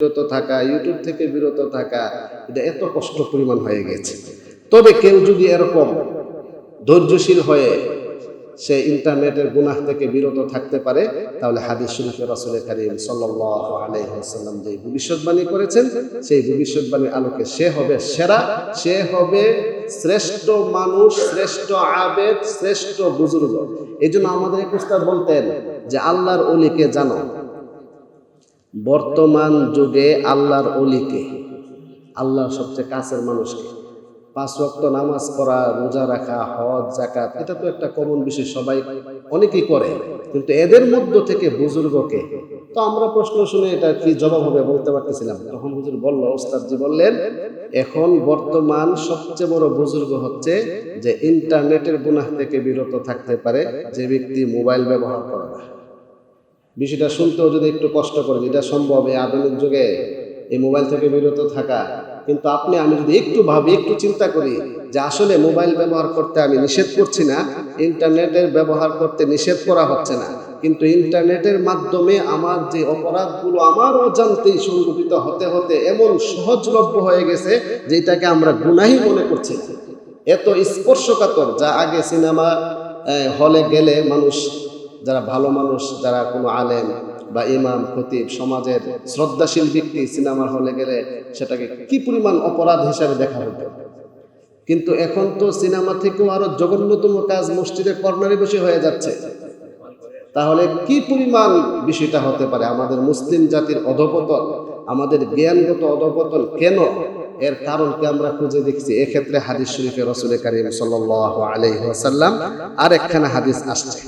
বিরত থাকা, ইউটিউব থেকে বিরত থাকা, এটা এত কষ্ট পরিমাণ হয়ে গেছে। তবে কেউ যদি এরকম ধৈর্যশীল হয়ে সে ইন্টারনেটের গুনাহ থেকে বিরত থাকতে পারে, তাহলে হাদিস শরীফে রাসূল কারীম সাল্লাল্লাহু আলাইহি ওয়াসাল্লাম যে ভবিষ্যৎবাণী করেছেন, সেই ভবিষ্যৎবাণীর আলোকে সে হবে সেরা, সে হবে শ্রেষ্ঠ মানুষ, শ্রেষ্ঠ আবেদ, শ্রেষ্ঠ বুজুর্গ। এই জন্য আমাদের এক উস্তাদ বলতেন যে আল্লাহর ওলিকে জানো। বর্তমান যুগে আল্লাহর ওলিকে, আল্লাহর সবচেয়ে কাছের মানুষকে, 5 ওয়াক্ত নামাজ পড়া, রোজা রাখা, হজ, যাকাত, এটা তো একটা কমন বিষয়, সবাই অনেকেই করে, কিন্তু এদের মধ্য থেকে বুজুর্গকে, তো আমরা প্রশ্ন শুনে এটা কি জবাব হবে বলতে পারতেছিলাম। তখন হুজুর বলল, ওস্তাদজি বললেন, এখন বর্তমান সবচেয়ে বড় বুজুর্গ হচ্ছে যে ইন্টারনেটের গুনাহ থেকে বিরত থাকতে পারে যে ব্যক্তি মোবাইল ব্যবহার করে না। বিষয়টা শুনতেও যদি একটু কষ্ট করে, যেটা সম্ভব এই আধুনিক যুগে এই মোবাইল থেকে বিরত থাকা, কিন্তু আমি যদি একটু ভাবি, একটু চিন্তা করি যে আসলে মোবাইল ব্যবহার করতে আমি নিষেধ করছি না, ইন্টারনেটের ব্যবহার করতে নিষেধ করা হচ্ছে না, কিন্তু ইন্টারনেটের মাধ্যমে আমার যে অপরাধগুলো আমার অজান্তেই সংঘটিত হতে হতে এমন সহজলভ্য হয়ে গেছে যে এটাকে আমরা গুনাহি মনে করছি। এত স্পর্শকাতর, যা আগে সিনেমা হলে গেলে মানুষ, যারা ভালো মানুষ, যারা কোনো আলেম বা ইমাম, খতিব, সমাজের শ্রদ্ধাশীল ব্যক্তি সিনেমার হলে গেলে সেটাকে কি পরিমাণ অপরাধ হিসাবে দেখা হতো, কিন্তু এখন তো সিনেমা থেকেও আরো জঘন্যতম কাজ মসজিদের কর্নারে বসে হয়ে যাচ্ছে। তাহলে কি পরিমাণ বিষয়টা হতে পারে? আমাদের মুসলিম জাতির অধঃপতন, আমাদের জ্ঞানগত অধঃপতন কেন? এর কারণকে আমরা খুঁজে দেখছি। এক্ষেত্রে হাদিস শরীফে রাসূল কারীম সাল্লাল্লাহু আলাইহি ওয়াসাল্লাম আর একখানা হাদিস আসছে।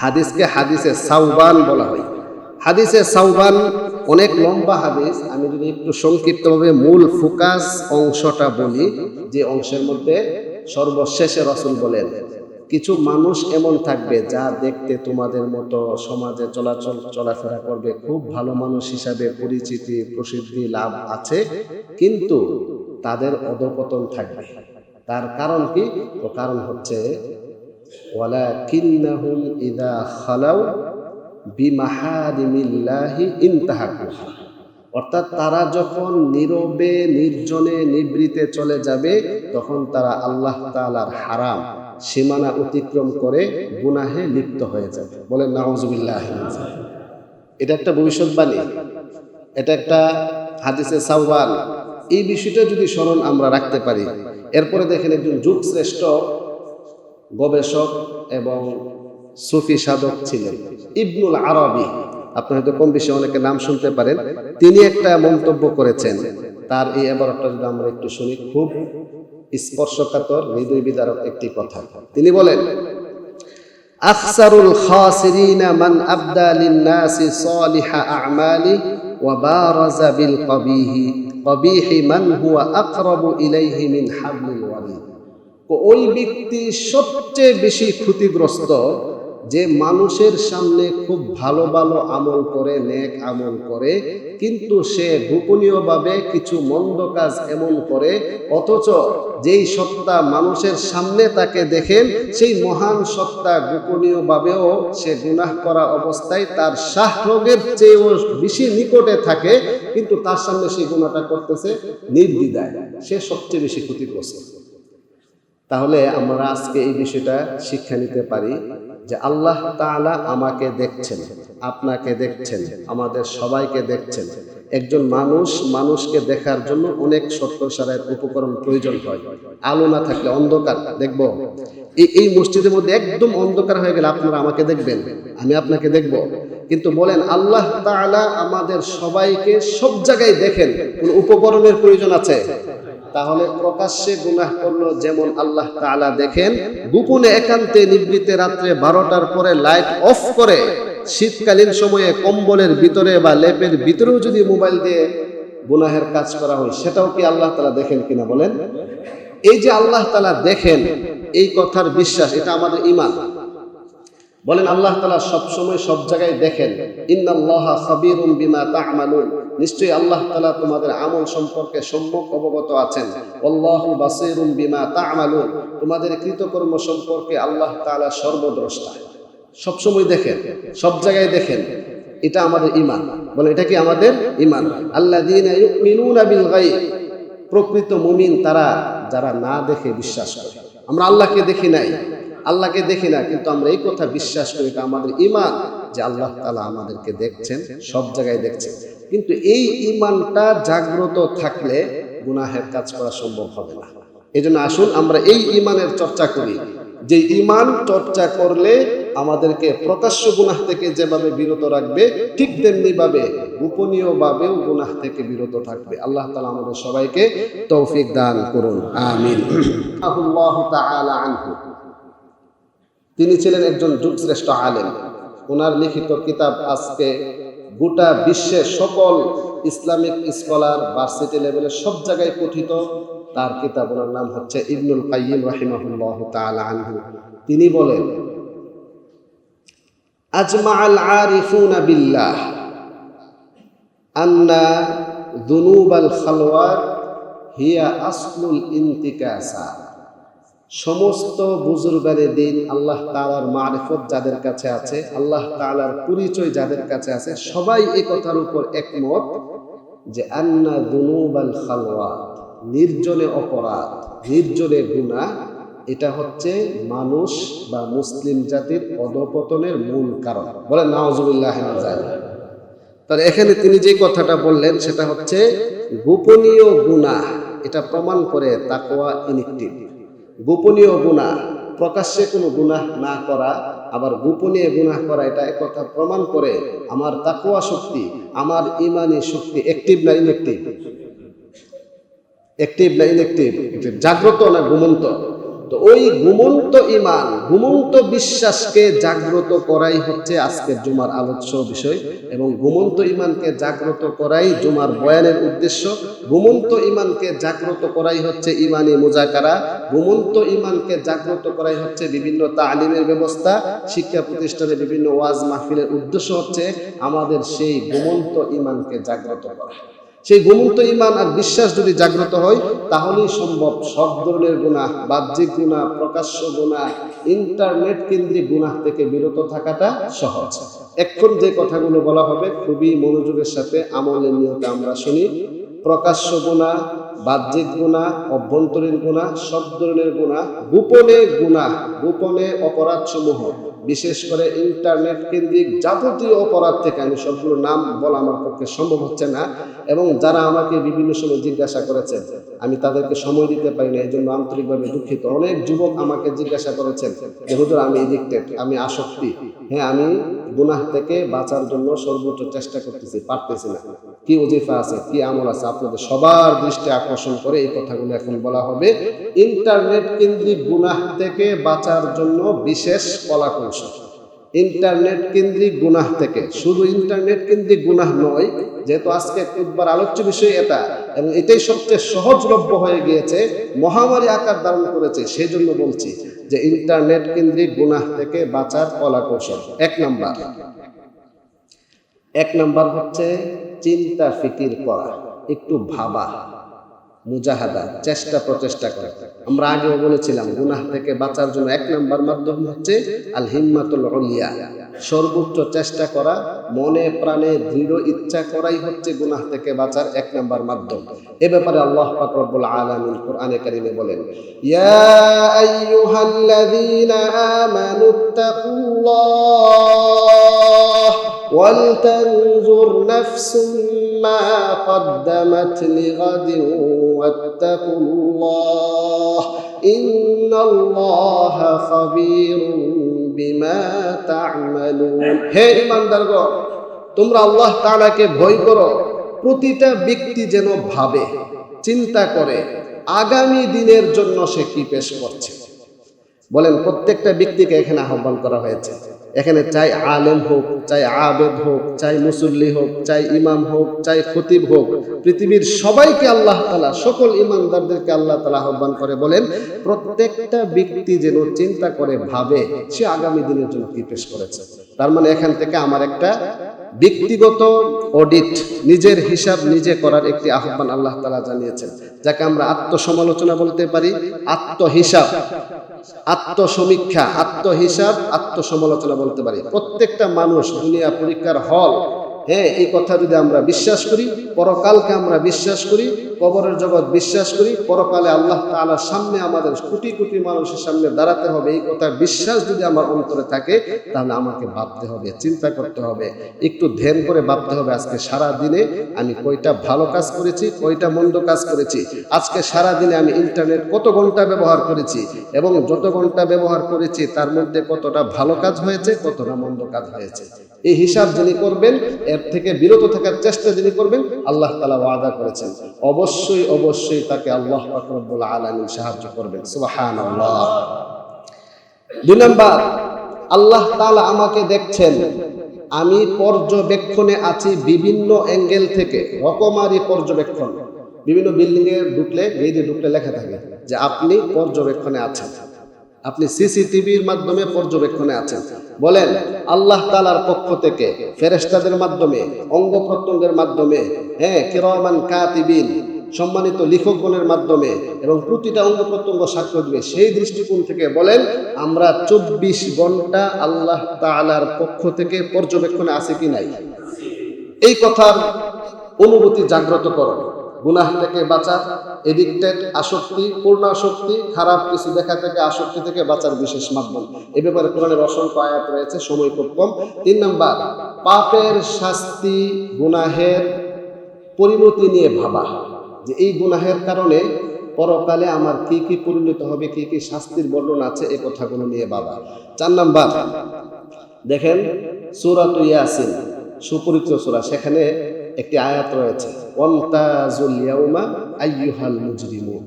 হাদিসকে হাদিসে সাওবান বলা হয়। হাদিসে সাওবান অনেক লম্বা হাদিস। আমি যদি একটু সংক্ষিপ্তভাবে মূল ফোকাস অংশটা বলি, যে অংশের মধ্যে সর্বশেষে রাসূল বলেন, কিছু মানুষ এমন থাকবে যা দেখতে তোমাদের মতো সমাজে চলাফেরা করবে, খুব ভালো মানুষ হিসাবে পরিচিতি প্রসিদ্ধি লাভ আছে, কিন্তু তাদের অধঃপতন থাকবে। তার কারণ কি? তো কারণ হচ্ছে ওয়ালাকিন্নাহুম ইযা খালাউ বিমাহারিমিল্লাহি ইনতাহাকুহা, অর্থাৎ তারা যখন নীরবে, নির্জনে, নিভৃতে চলে যাবে, তখন তারা আল্লাহ তাআলার হারাম সীমানা অতিক্রম করে গুনাহে লিপ্ত হয়ে যাবে। বলেন নাউযুবিল্লাহ। এটা একটা ভবিষ্যৎবাণী, এটা একটা হাদিসে সাওবান। এই বিষয়টা যদি স্মরণ আমরা রাখতে পারি, এরপরে দেখেন একজন যুগ শ্রেষ্ঠ গবেষক এবং সুফি সাধক ছিলেন ইবনুল আরবি। আপনি হয়তো কম বেশি অনেকে নাম শুনতে পারেন। তিনি একটা মন্তব্য করেছেন, তার এই এবারটা যদি আমরা একটু শুনি, খুব স্পর্শকাতর, হৃদয় বিদারক একটি কথা। তিনি বলেন, আখসারুল খাসিরিনা মান আবদা লিন-নাসি সালিহা আ'মালি ওয়া বারাজা বিল কবিহি মান হুয়া আকরাবু ইলাইহি মিন হাবলিল ওয়ারিদ। ওই ব্যক্তি সবচেয়ে বেশি ক্ষতিগ্রস্ত যে মানুষের সামনে খুব ভালো ভালো আমল করে, নেক আমল করে, কিন্তু সে গোপনীয়ভাবে কিছু মন্দ কাজ এমন করে, অথচ যেই সত্তা মানুষের সামনে তাকে দেখেন, সেই মহান সত্তা গোপনীয়ভাবেও সে গুনাহ করা অবস্থায় তার শাহরগের চেয়েও বেশি নিকটে থাকে, কিন্তু তার সামনে সেই গুনাহটা করতেছে নির্দ্বিধায়। সে সবচেয়ে বেশি ক্ষতিগ্রস্ত। তাহলে আমরা আজকে এই বিষয়টা শিক্ষা নিতে পারি যে আল্লাহ তাআলা আমাকে দেখছেন, আপনাকে দেখছেন, আমাদের সবাইকে দেখছেন। একজন মানুষকে দেখার জন্য অনেক শর্ত সারাইয়ের উপকরণ প্রয়োজন হয়। আলো না থাকলে অন্ধকার, দেখব এই মসজিদের মধ্যে একদম অন্ধকার হয়ে গেলে আপনারা আমাকে দেখবেন, আমি আপনাকে দেখব, কিন্তু বলেন আল্লাহ তাআলা আমাদের সবাইকে সব জায়গায় দেখেন, কোন উপকরণের প্রয়োজন আছে? তাহলে প্রকাশ্যে গুনাহ করলো যেমন আল্লাহ তাআলা দেখেন, গোপনে একান্তে নিভৃতে রাত্রে 12টার পরে লাইট অফ করে শীতকালীন সময়ে কম্বলের ভিতরে বা লেপের ভিতরেও যদি মোবাইল দিয়ে গুনাহের কাজ করা হয়, সেটাও কি আল্লাহ তাআলা দেখেন কিনা বলেন? এই যে আল্লাহ তাআলা দেখেন, এই কথার বিশ্বাস, এটা আমাদের ঈমান। বলেন আল্লাহ তাআলা সব সময় সব জায়গায় দেখেন। ইন্নাল্লাহা খাবীরুম বিমা তা'মালুন, নিশ্চয়ই আল্লাহ তাআলা তোমাদের আমল সম্পর্কে সম্যক অবগত আছেন। আল্লাহু বাসীরুম বিমা তা'মালুন, তোমাদের কৃতকর্ম সম্পর্কে আল্লাহ তাআলা সর্বদ্রষ্টা, সব সময় দেখেন, সব জায়গায় দেখেন। এটা আমাদের ঈমান। বলে এটা কি আমাদের ঈমান। আল্লাযীনা ইউমিনুনা বিল গায়ব, প্রকৃত মুমিন তারা যারা না দেখে বিশ্বাস করে। আমরা আল্লাহকে দেখি নাই, আল্লাহকে দেখি না, কিন্তু আমরা এই কথা বিশ্বাস করি, এটা আমাদের ঈমান যে আল্লাহ তাআলা আমাদেরকে দেখছেন, সব জায়গায় দেখছেন। কিন্তু এই ঈমানটা জাগ্রত থাকলে গুনাহের কাজ করা সম্ভব হবে না। এজন্য আসুন আমরা এই ঈমানের চর্চা করি, যে ঈমান চর্চা করলে আমাদেরকে প্রকাশ্য গুনাহ থেকে যেভাবে বিরত রাখবে, ঠিক তেমনি ভাবে গোপনীয় ভাবেও গুনাহ থেকে বিরত থাকবে। আল্লাহ তাআলা আমাদের সবাইকে তৌফিক দান করুন, আমিন। আল্লাহু তাআলা আনহু, তিনি ছিলেন একজন যুগশ্রেষ্ঠ আলেম। ওনার লিখিত কিতাব আজকে গোটা বিশ্বের সকল ইসলামিক স্কলার, ভার্সিটি লেভেলের সব জায়গায় পঠিত। তার কিতাব, ওনার নাম হচ্ছে ইবনুল কাইয়িম রাহিমাহুল্লাহু তাআলা আনহু। তিনি বলেন, আজমাআল আরিফুনা বিল্লাহ আন্না যুনুবাল খালওয়াত হিয়া আসলুল ইন্তিকাসা। সমস্ত বুজুর্গানে দিন, আল্লাহ তাআলার মারিফত যাদের কাছে আছে, আল্লাহ তাআলার পরিচয় যাদের কাছে আছে, সবাই এই কথার উপর একমত যে আন্না যুনুবাল খালওয়াত, নির্জনে অপরাধ, নির্জনে গুনাহ, এটা হচ্ছে মানুষ বা মুসলিম জাতির অধঃপতনের মূল কারণ। বলেন নাউজুবিল্লাহ মিন যালিক। তাহলে এখানে তিনি যে কথাটা বললেন সেটা হচ্ছে গোপনীয় গুনাহ, এটা প্রমাণ করে তাকওয়া ইনএক্টিভ। গোপনীয় গুনাহ, প্রকাশ্যে কোনো গুনাহ না করা, আবার গোপনীয় গুনাহ করা, এটা এক কথা প্রমাণ করে আমার তাকওয়া শক্তি, আমার ঈমানি শক্তি অ্যাক্টিভ না ইনএক্টিভ, অ্যাক্টিভ না ইনএক্টিভ, জাগ্রত না ঘুমন্ত। তো ওই ঘুমন্ত ঈমান, ঘুমন্ত বিশ্বাসকে জাগ্রত করাই হচ্ছে আজকের জুমার আলোচ্য বিষয়, এবং ঘুমন্ত ঈমানকে জাগ্রত করাই জুমার বয়ানের উদ্দেশ্য। ঘুমন্ত ঈমানকে জাগ্রত করাই হচ্ছে ঈমানি মুজাকারা, ঘুমন্ত ঈমানকে জাগ্রত করাই হচ্ছে বিভিন্ন তালিমের ব্যবস্থা, শিক্ষা প্রতিষ্ঠানে বিভিন্ন ওয়াজ মাহফিলের উদ্দেশ্য হচ্ছে আমাদের সেই ঘুমন্ত ঈমানকে জাগ্রত করা। সেই ঘুমন্ত ঈমান আর বিশ্বাস যদি জাগ্রত হয়, তাহলেই সম্ভব সব ধরনের গুনাহ, বাহ্যিক গুনাহ, প্রকাশ্য গুনাহ, ইন্টারনেট কেন্দ্রিক গুনাহ থেকে বিরত থাকাটা সহজ। এখন যে কথাগুলো বলা হবে খুবই মনোযোগের সাথে আমলের নিয়তে আমরা শুনি। প্রকাশ্য গুনাহ, বাহ্যিক গুনাহ, অভ্যন্তরীণ গুনাহ, সব ধরনের গুনাহ, গোপনে গুনাহ, গোপনে অপরাধ সমূহ, বিশেষ করে ইন্টারনেট কেন্দ্রিক যাবতীয় অপরাধ থেকে, আমি সবগুলো নাম বলা আমার পক্ষে সম্ভব হচ্ছে না, এবং যারা আমাকে বিভিন্ন সময় জিজ্ঞাসা করেছেন আমি তাদেরকে সময় দিতে পারি না, এই জন্য আন্তরিকভাবে দুঃখিত। অনেক যুবক আমাকে জিজ্ঞাসা করেছেন যে হুজুর আমি এডিক্টেড, আমি আসক্তি, হ্যাঁ আমি গুনাহ থেকে বাঁচার জন্য সর্বোচ্চ চেষ্টা করতেছি, পারতেছি না, কি ওজিফা আছে, কি আমল আছে? আপনাদের সবার দৃষ্টি আকর্ষণ করে এই কথাগুলো এখন বলা হবে। ইন্টারনেট কেন্দ্রিক গুনাহ থেকে বাঁচার জন্য বিশেষ কলাকৌশল। ইন্টারনেট কেন্দ্রিক গুনাহ থেকে, শুধু ইন্টারনেট কেন্দ্রিক গুনাহ নয়, যেহেতু আজকে খুতবার আলোচ্য বিষয় এটা, এবং এটাই সবচেয়ে সহজলভ্য হয়ে গিয়েছে, মহামারী আকার ধারণ করেছে, সেই জন্য বলছি যে ইন্টারনেট কেন্দ্রিক গুনাহ থেকে বাঁচার কলাকৌশল। এক নাম্বার হচ্ছে চিন্তা ফিকির করা, একটু ভাবা, মুজাহাদা, চেষ্টা প্রচেষ্টা করা। আমরা আগেও বলেছিলাম গুনাহ থেকে বাঁচার জন্য এক নাম্বার মাধ্যম হচ্ছে আল হিম্মাতুল উলিয়া, সর্বোচ্চ চেষ্টা করা, মনে প্রাণে দৃঢ় ইচ্ছা করাই হচ্ছে গুনাহ থেকে বাঁচার এক নাম্বার মাধ্যম। এ ব্যাপারে আল্লাহ পাক রব্বুল আলামিন কোরআনে কারিমে বলেন, ইয়া আইয়ুহাল্লাযীনা আমানুত্তাকুল্লাহ ওয়াল তানজুর নাফসুম মা কদ্দামাত লিগাদিন ওয়াত্তাকুল্লাহ ইন্নাল্লাহা খাবীরুম বিমা তা'মালুন। হে ঈমানদারগণ, তোমরা আল্লাহ তাআলাকে ভয় করো। প্রতিটা ব্যক্তি যেন ভাবে, চিন্তা করে আগামী দিনের জন্য সে কি পেশ করছে। বলেন, প্রত্যেকটা ব্যক্তিকে এখানে আহ্বান করা হয়েছে। এখানে চাই আলেম হোক, চাই আবেদ হোক, চাই মুসল্লি হোক, চাই ইমাম হোক, চাই খতিব হোক, পৃথিবীর সবাইকে আল্লাহ তাআলা, সকল ইমানদারদেরকে আল্লাহ তাআলা আহ্বান করে বলেন প্রত্যেকটা ব্যক্তি যেন চিন্তা করে, ভাবে সে আগামী দিনের জন্য কি পেশ করেছে। তার মানে এখান থেকে আমার একটা ব্যক্তিগত অডিট, নিজের হিসাব নিজে করার একটি আহ্বান আল্লাহ তাআলা জানিয়েছেন, যাকে আমরা আত্মসমালোচনা বলতে পারি, আত্মহিসাব, আত্মসমীক্ষা, আত্মহিসাব, আত্মসমালোচনা বলতে পারি। প্রত্যেকটা মানুষ দুনিয়া পরীক্ষার হল, হ্যাঁ, এই কথা যদি আমরা বিশ্বাস করি, পরকালকে আমরা বিশ্বাস করি, কবরের জগৎ বিশ্বাস করি, পরকালে আল্লাহ তাআলার সামনে আমাদের কোটি কোটি মানুষের সামনে দাঁড়াতে হবে, এই কথা বিশ্বাস যদি আমার অন্তরে থাকে, তাহলে আমাকে ভাবতে হবে, চিন্তা করতে হবে, একটু ধ্যান করে ভাবতে হবে আজকে সারা দিনে আমি কয়টা ভালো কাজ করেছি, কয়টা মন্দ কাজ করেছি, আজকে সারা দিনে আমি ইন্টারনেট কত ঘন্টা ব্যবহার করেছি, এবং যত ঘন্টা ব্যবহার করেছি তার মধ্যে কতটা ভালো কাজ হয়েছে, কতটা মন্দ কাজ হয়েছে। এই হিসাব যিনি করবেন, এর থেকে বিরত থাকার চেষ্টা যিনি করবেন, আল্লাহ তাআলা ওয়াদা করেছেন অবশ্যই অবশ্যই তাকে আল্লাহ পাক রব্বুল আলামিন সাহায্য করবেন। সুবহানাল্লাহ। 2 নাম্বার, আল্লাহ তাআলা আমাকে দেখছেন, আমি পর্যবেক্ষণে আছি বিভিন্ন অ্যাঙ্গেল থেকে, রকমারি পর্যবেক্ষণ। বিভিন্ন বিল্ডিং এ ঢুকলে, গেটে ঢুকলে লেখা থাকে যে আপনি পর্যবেক্ষণে আছেন, আপনি সিসিটিভির মাধ্যমে পর্যবেক্ষণে আছেন। বলেন আল্লাহ তাআলার পক্ষ থেকে, ফেরেশতাদের মাধ্যমে, অঙ্গ প্রত্যঙ্গের মাধ্যমে, হ্যাঁ, কিরামান কাতিবিন, সম্মানিত লিখকগণের মাধ্যমে, এবং প্রতিটা অঙ্গ প্রত্যঙ্গ সাক্ষ্য দিবে। সেই দৃষ্টিকোণ থেকে বলেন আমরা 24 ঘন্টা আল্লাহ তাআলার পক্ষ থেকে পর্যবেক্ষণে আছি কি নাই? এই কথার অনুভূতি জাগ্রত করো। গুনাহ থেকে বাঁচা, এডিক্টেড, আসক্তি, পূর্ণ আসক্তি, খারাপ কিছু দেখা থেকে, আসক্তি থেকে বাঁচার বিশেষ মাধ্যম। এ ব্যাপারে কোরআনের অসংখ্য আয়াত রয়েছে, সময় খুব কম। 3 নাম্বার, পাপের শাস্তি, গুনাহের পরিণতি নিয়ে ভাবা, যে এই গুনাহের কারণে পরকালে আমার কি কি পরিণত হবে, কি কি শাস্তির বর্ণনা আছে, এই কথাগুলো নিয়ে ভাবা। 4 নাম্বার, দেখেন সূরাতুল ইয়াসিন, সুপরিচিত সূরা, সেখানে একটি আয়াত রয়েছে, ওয়ামতাজুল ইয়াউমা আইয়ুহাল মুজরিমুন।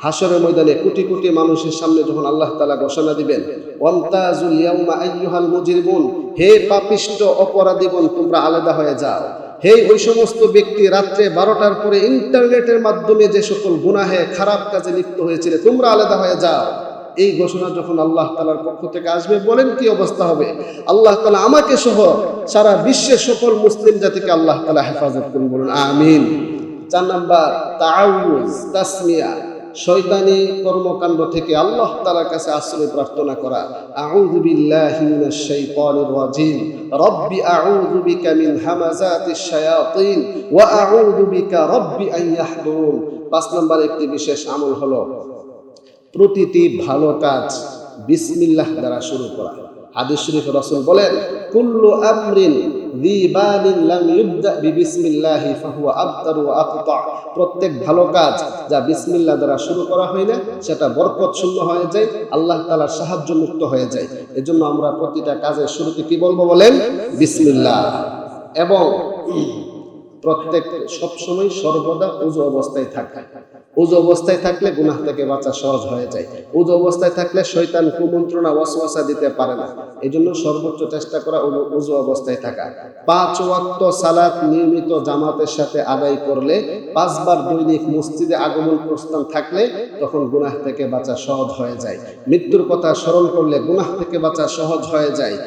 হাসরের ময়দানে কোটি কোটি মানুষের সামনে যখন আল্লাহ তাআলা ঘোষণা দিবেন, ওয়ামতাজুল ইয়াউমা আইয়ুহাল মুজরিমুন, হে পাপিষ্ঠ অপরাধীগণ তোমরা আলাদা হয়ে যাও। হে ওই সমস্ত ব্যক্তি রাত্রে 12টার পরে ইন্টারনেটের মাধ্যমে যে সকল গুনাহে খারাপ কাজে লিপ্ত হয়েছিল, তোমরা আলাদা হয়ে যাও। এই ঘোষণা যখন আল্লাহ তাআলার পক্ষ থেকে আসবে, বলেন কি অবস্থা হবে? আল্লাহ তাআলা আমাকে সহ সারা বিশ্বের সকল মুসলিম জাতিকে আল্লাহ তাআলা হেফাজত করুন, বলুন আমিন। 4 নাম্বার, তাআউযুজ, তাসমিয়া, শয়তানি কর্মকাণ্ড থেকে আল্লাহ তাআলার কাছে আশ্রয় প্রার্থনা করা। আউযু বিল্লাহি মিনাশ শাইতানির রাজিম, রব্বি আউযু বিকা মিন হামাযাতিশ শায়াতিন ওয়া আউযু বিকা রব্বি আন ইয়াহদুরুন। 5 নাম্বার একটি বিশেষ আমল হলো প্রতিটি ভালো কাজ বিসমিল্লাহ দ্বারা শুরু করা। হাদিস শরীফে রাসূল বলেন, কুল্লু আমরিন যী বালিন লাম ইবদা বিবিসমিল্লাহি ফাহুয়া আবতারু ওয়া আকতা। প্রত্যেক ভালো কাজ যা বিসমিল্লাহ দ্বারা শুরু করা হয় না, সেটা বরকত শূন্য হয়ে যায়, আল্লাহ তাআলার সাহায্য মুক্ত হয়ে যায়। এজন্য আমরা প্রতিটা কাজের শুরুতে কি বলবো বলেন? বিসমিল্লাহ। এবং প্রত্যেক সবসময় সর্বদা উযু অবস্থায় থাকা। উযু অবস্থায় থাকলে গুনাহ থেকে বাঁচা সহজ হয়ে যায়। উযু অবস্থায় থাকলে শয়তান কুমন্ত্রণা ওয়াসওয়াসা দিতে পারে না। এজন্য সর্বোচ্চ চেষ্টা করা উযু অবস্থায় থাকা। 5 ওয়াক্ত সালাত নিয়মিত জামাতের সাথে আদায় করলে, 5 বার দৈনিক মসজিদে আগমন প্রস্থান থাকলে, তখন গুনাহ থেকে বাঁচা সহজ হয়ে যায়। মৃত্যুর কথা স্মরণ করলে গুনাহ থেকে বাঁচা সহজ হয়ে যায়।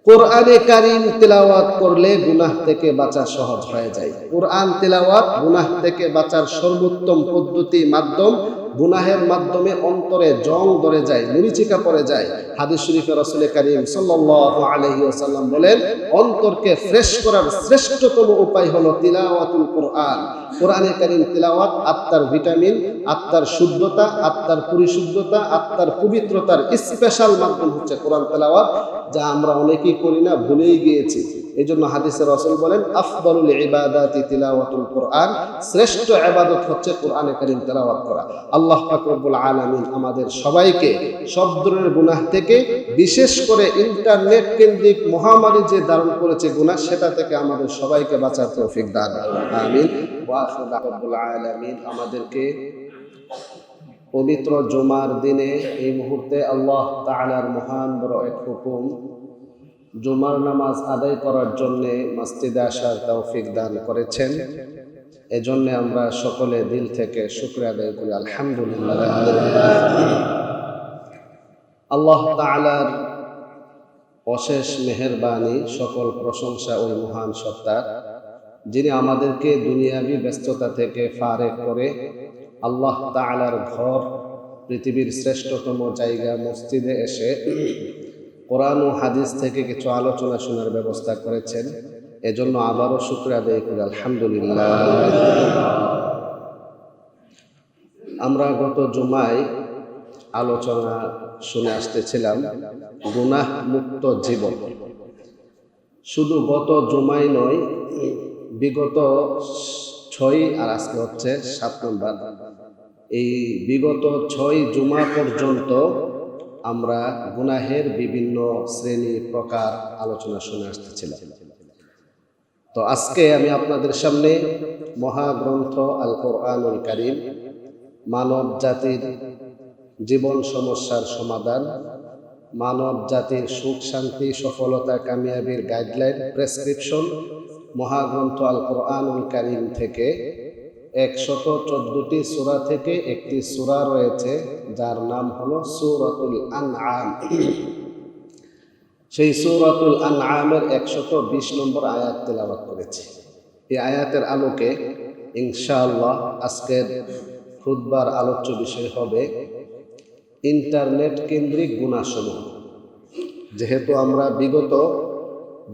কোরআনে কারীম তেলাওয়াত করলে গুনাহ থেকে বাঁচা সহজ হয়ে যায়। কোরআন তেলাওয়াত গুনাহ থেকে বাঁচার সর্বোত্তম পদ্ধতি, মাধ্যম। গুনাহের মাধ্যমে অন্তরে জং ধরে যায়, মরিচিকা পড়ে যায়। হাদিস শরীফে রাসূল কারীম সাল্লাল্লাহু আলাইহি ওয়াসাল্লাম বলেন, অন্তরকে ফ্রেশ করার শ্রেষ্ঠতম উপায় হলো তিলাওয়াতুল কোরআন। কোরআনে কারীম তিলাওয়াত আত্মার ভিটামিন, আত্মার শুদ্ধতা, আত্মার পরিশুদ্ধতা, আত্মার পবিত্রতার স্পেশাল মাধ্যম হচ্ছে কোরআন তেলাওয়াত, যা আমরা অনেকেই করি না, ভুলেই গিয়েছি। এই জন্য হাদিসে রাসূল বলেন, আফদালুল ইবাদাতি তিলাওয়াতুল কোরআন, শ্রেষ্ঠ ইবাদত হচ্ছে কোরআনে কারীম তেলাওয়াত করা। আল্লাহ পাক রব্বুল আলামিন আমাদের সবাইকে সব ধরনের গুনাহ থেকে, বিশেষ করে ইন্টারনেট কেন্দ্রিক মহামারী যে ধারণ করেছে গুনাহ, সেটা থেকে আমাদের সবাইকে বাঁচার তৌফিক দান করুন, আমিন। ওয়া আখিরু রাব্বুল আলামিন আমাদেরকে পবিত্র জুমার দিনে, এই মুহূর্তে আল্লাহ তাআলার মহান বড় এক হুকুম, জুমার নামাজ আদায় করার জন্যে মসজিদে আসার তৌফিক দান করেছেন। এজন্য আমরা সকলে দিল থেকে শুকরিয়া আদায় করি, আলহামদুলিল্লাহ। আল্লাহ তাআলার অশেষ মেহেরবানি, সকল প্রশংসা ওই মহান সত্তার, যিনি আমাদেরকে দুনিয়াবি ব্যস্ততা থেকে ফারেক করে আল্লাহ তাআলার ঘর, পৃথিবীর শ্রেষ্ঠতম জায়গা মসজিদে এসে কোরআন ও হাদিস থেকে কিছু আলোচনা শোনার ব্যবস্থা করেছেন। এজন্য আবারও শুকরিয়া আদায় করি, আলহামদুলিল্লাহ। আমরা গত জুমায় আলোচনা শুনে আসতেছিলাম গুনাহ মুক্ত জীবন। শুধু গত জুমায় নয়, বিগত 6 আর আজকে হচ্ছে 7 নম্বর, এই বিগত 6 জুমা পর্যন্ত আমরা গুনাহের বিভিন্ন শ্রেণী প্রকার আলোচনা শুনে আসতেছিলাম। তো আজকে আমি আপনাদের সামনে মহাগ্রন্থ আল কোরআনুল কারীম, মানব জাতির জীবন সমস্যার সমাধান, মানব জাতির সুখ শান্তি সফলতা কামিয়াবির গাইডলাইন প্রেসক্রিপশন, মহাগ্রন্থ আল কোরআনুল কারীম থেকে 114টি সূরা থেকে একটি সূরা রয়েছে যার নাম হলো সূরাতুল আনআম। সেই সূরাতুল আনআমের 120 নম্বর আয়াত তেলাওয়াত করেছি। এই আয়াতের আলোকে ইনশাআল্লাহ আজকের খুতবার আলোচ্য বিষয় হবে ইন্টারনেট কেন্দ্রিক গুনাহসমূহ। যেহেতু আমরা বিগত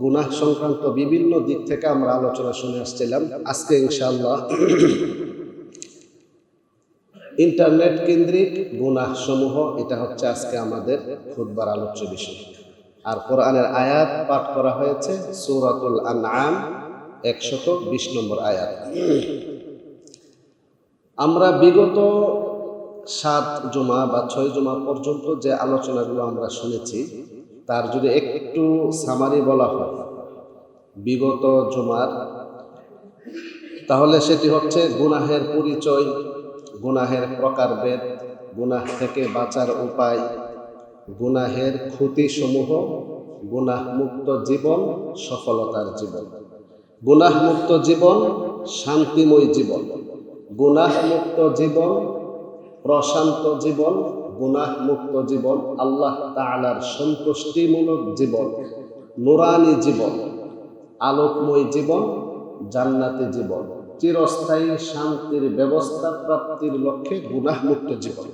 গুনাহ সংক্রান্ত বিভিন্ন দিক থেকে আমরা আলোচনা শুনে আসছিলাম, আজকে ইনশাআল্লাহ ইন্টারনেট কেন্দ্রিক গুনাহসমূহ, এটা হচ্ছে আজকে আমাদের খুতবার আলোচ্য বিষয়। আর কোরআনের আয়াত পাঠ করা হয়েছে সূরাতুল আনআম 120 নম্বর আয়াত। আমরা বিগত 7 জুমা বা 6 জুমা পর্যন্ত যে আলোচনাগুলো আমরা শুনেছি তার যদি একটু সামারি বলা হয় বিগত জুমার, তাহলে সেটি হচ্ছে গুনাহের পরিচয়, গুনাহের প্রকারভেদ, গুনাহ থেকে বাঁচার উপায়, গুনাহের ক্ষতিসমূহ, গুনাহ মুক্ত জীবন, সফলতার জীবন, গুনাহ মুক্ত জীবন, শান্তিময় জীবন, গুনাহ মুক্ত জীবন, প্রশান্ত জীবন, গুনাহ মুক্ত জীবন, আল্লাহ তাআলার সন্তুষ্টিমূলক জীবন, নুরানি জীবন, আলোকময় জীবন, জান্নাতি জীবন, চিরস্থায়ী শান্তির ব্যবস্থা প্রাপ্তির লক্ষ্যে গুনাহ মুক্ত জীবন।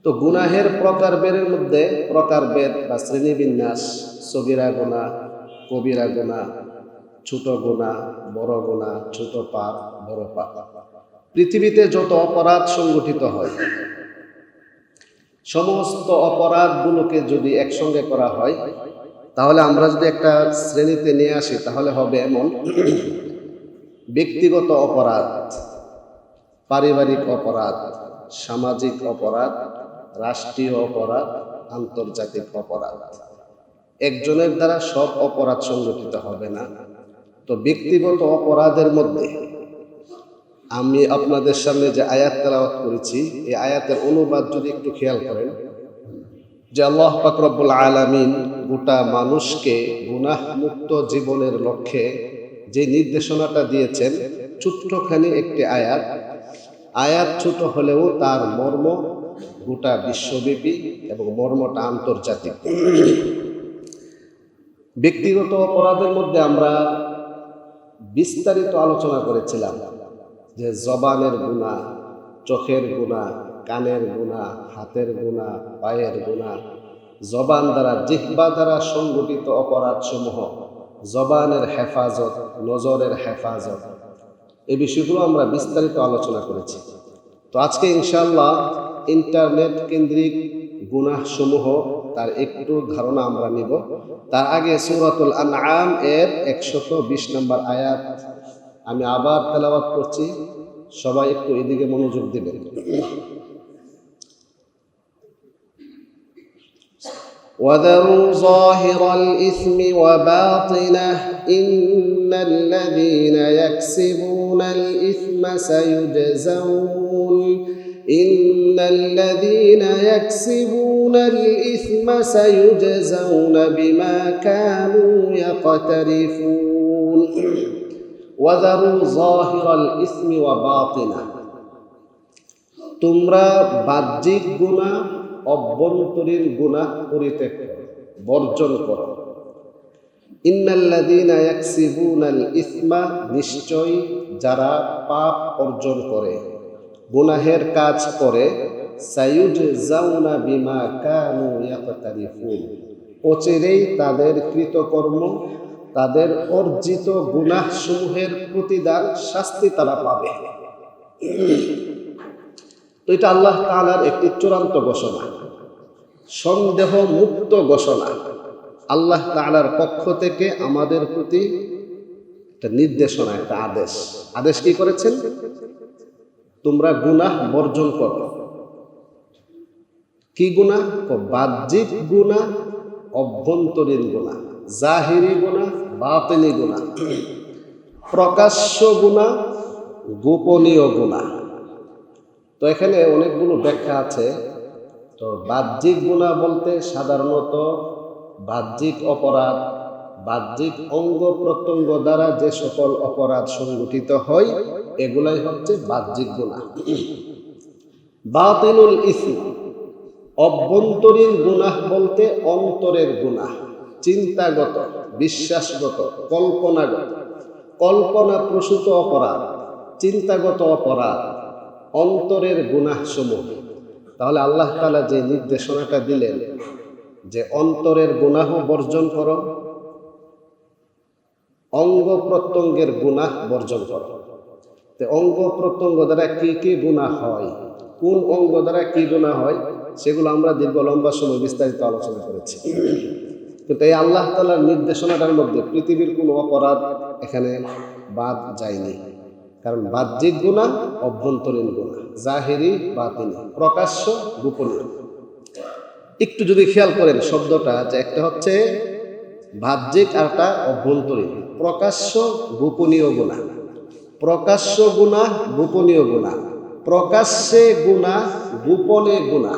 তো গুনাহের প্রকারভেদের মধ্যে প্রকারভেদ বা শ্রেণীবিন্যাস, সগীরা গুনাহ, কবিরা গুনাহ, ছোট গুনাহ, বড় গুনাহ, ছোট পাপ, বড় পাপ। পৃথিবীতে যত অপরাধ সংগঠিত হয়, সমস্ত অপরাধগুলোকে যদি একসঙ্গে করা হয়, তাহলে আমরা যদি একটা শ্রেণীতে নিয়ে আসি তাহলে হবে এমন: ব্যক্তিগত অপরাধ, পারিবারিক অপরাধ, সামাজিক অপরাধ, রাষ্ট্রীয় অপরাধ, আন্তর্জাতিক অপরাধ। একজনের দ্বারা সব অপরাধ সংগঠিত হবে না। তো ব্যক্তিগত অপরাধের মধ্যে আমি আপনাদের সামনে যে আয়াত তেলাওয়াত করেছি, এই আয়াতের অনুবাদ যদি একটু খেয়াল করেন, যে আল্লাহ পাক রব্বুল আলামিন গোটা মানুষকে গুনাহ মুক্ত জীবনের লক্ষ্যে যে নির্দেশনাটা দিয়েছেন, ছোট্টখানি একটি আয়াত, আয়াত ছোট হলেও তার মর্ম গোটা বিশ্বব্যাপী এবং মর্মটা আন্তর্জাতিক। ব্যক্তিগত অপরাধের মধ্যে আমরা বিস্তারিত আলোচনা করেছিলাম যে জবানের গুনাহ, চোখের গুনাহ, কানের গুনাহ, হাতের গুনাহ, পায়ের গুনাহ, জবান দ্বারা জিহ্বা দ্বারা সংগঠিত অপরাধ সমূহ, জবানের হেফাজত, নজরের হেফাজত, এই বিষয়গুলো আমরা বিস্তারিত আলোচনা করেছি। তো আজকে ইনশাআল্লাহ ইন্টারনেট কেন্দ্রিক গুনাহ সমূহ তার একটু ধারণা আমরা নিব। তার আগে সূরাতুল আনআম এর 120 নম্বর আয়াত আমি আবার তেলাওয়াত করছি, সবাই একটু এদিকে মনোযোগ দিবেন। وَذَرُوا ظَاهِرَ الْإِثْمِ وَبَاطِنَهُ إِنَّ الَّذِينَ يَكْسِبُونَ الْإِثْمَ سَيُجْزَوْنَ إِنَّ الَّذِينَ يَكْسِبُونَ الْإِثْمَ سَيُجْزَوْنَ بِمَا كَانُوا يَقْتَرِفُونَ وَذَرُوا ظَاهِرَ الْإِثْمِ وَبَاطِنَهُ, তোমরা বাহ্যিক গুনাহ, অভ্যন্তরীণ গুনাহ পরিত্যাগ করো, বর্জন করো। ইন্নাল্লাযীনা ইয়াকসিবুনাল ইসমা, নিশ্চয়ই যারা পাপ অর্জন করে, গুনাহের কাজ করে, সায়ুজজাউনা বিমা কানু ইয়াকতারিফুন, অচিরেই তাদের কৃতকর্ম তাদের অর্জিত গুনাহ সমূহের প্রতিদান শাস্তি তারা পাবে। তো এটা আল্লাহ তাআলার একটি চূড়ান্ত ঘোষণা, সন্দেহ মুক্ত ঘোষণা। আল্লাহ তাআলার পক্ষ থেকে আমাদের প্রতি একটা নির্দেশনা, একটা আদেশ। আদেশ কি করেছেন? তোমরা গুনাহ বর্জন করো। কি গুনাহ? বাহ্যিক গুনাহ, অভ্যন্তরীণ গুনাহ, জাহিরি গুনাহ, বাতিনি গুনাহ, প্রকাশ্য গুনাহ, গোপনীয় গুনাহ। তো এখানে অনেকগুলো ব্যাখ্যা আছে। তো বাহ্যিক গুনাহ বলতে সাধারণত বাহ্যিক অপরাধ, বাহ্যিক অঙ্গ প্রত্যঙ্গ দ্বারা যে সকল অপরাধ সংগঠিত হয় এগুলাই হচ্ছে বাহ্যিক গুনাহ। বাতিনুল ইসম, অভ্যন্তরীণ গুনাহ বলতে অন্তরের গুনাহ, চিন্তাগত, বিশ্বাসগত, কল্পনাগত, কল্পনা প্রসূত অপরাধ, চিন্তাগত অপরাধ, অন্তরের গুনাহ সমূহ। তাহলে আল্লাহ তাআলা যে নির্দেশনাটা দিলেন যে অন্তরের গুনাহ বর্জন করো, অঙ্গ প্রত্যঙ্গের গুনাহ বর্জন করো। তো অঙ্গ প্রত্যঙ্গ দ্বারা কি কি গুনাহ হয়, কোন অঙ্গ দ্বারা কি গুনাহ হয়, সেগুলো আমরা দীর্ঘ লম্বা সময় বিস্তারিত আলোচনা করেছি। কিন্তু এই আল্লাহ তাআলার নির্দেশনাটার মধ্যে পৃথিবীর কোনো অপরাধ এখানে বাদ যায়নি। কারণ বাহ্যিক গুনাহ, অভ্যন্তরীণ গুনাহ, জাহিরি, বাতিনি, প্রকাশ্য, গোপনীয়। একটু যদি খেয়াল করেন শব্দটা, যে একটা হচ্ছে বাহ্যিক আর একটা অভ্যন্তরীণ। প্রকাশ্য, গোপনীয় গুনাহ, প্রকাশ্য গুনাহ, গোপনীয় গুনাহ, প্রকাশ্যে গুনাহ, গোপনে গুনাহ,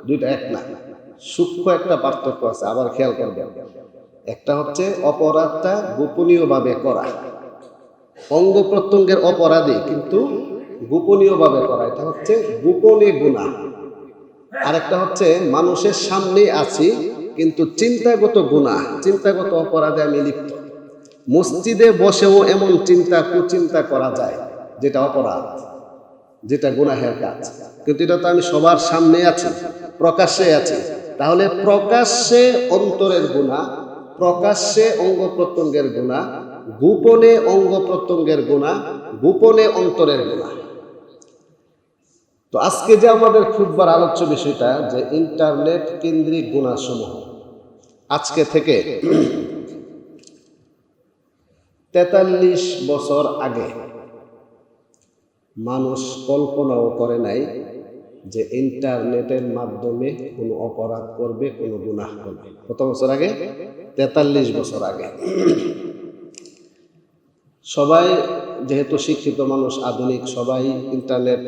দুইটা এক না, সূক্ষ্ম একটা পার্থক্য আছে। আবার খেয়াল করবেন, একটা হচ্ছে অপরাধটা গোপনীয়ভাবে করা, অঙ্গ প্রত্যঙ্গের অপরাধী কিন্তু গোপনীয়ভাবে করা, এটা হচ্ছে গোপনে গুনাহ। আরেকটা হচ্ছে মানুষের সামনে আছি কিন্তু চিন্তাগত গুনাহ, চিন্তাগত অপরাধে আমি লিপ্ত। মসজিদে বসেও এমন চিন্তা কুচিন্তা করা যায় যেটা অপরাধ, যেটা গুনাহের কাজ, কিন্তু এটা তো আমি সবার সামনে আছি, প্রকাশ্যে আছি। তাহলে প্রকাশ্যে অন্তরের গুনাহ, প্রকাশ্যে অঙ্গ প্রত্যঙ্গের গুনাহ, গোপনে অঙ্গ প্রত্যঙ্গের গুনাহ, গোপনে অন্তরের গুনাহ। তো আজকে যে আমাদের খুতবার আলোচ্য বিষয়টা, যে ইন্টারনেট কেন্দ্রিক গুনাহ সমূহ। আজকে থেকে ৪৩ বছর আগে মানুষ কল্পনাও করে নাই যে ইন্টারনেটের মাধ্যমে কোনো অপরাধ করবে, কোনো গুনাহ করবে। কত বছর আগে? ৪৩ বছর আগে। সবাই যেহেতু শিক্ষিত মানুষ, আধুনিক, সবাই ইন্টারনেট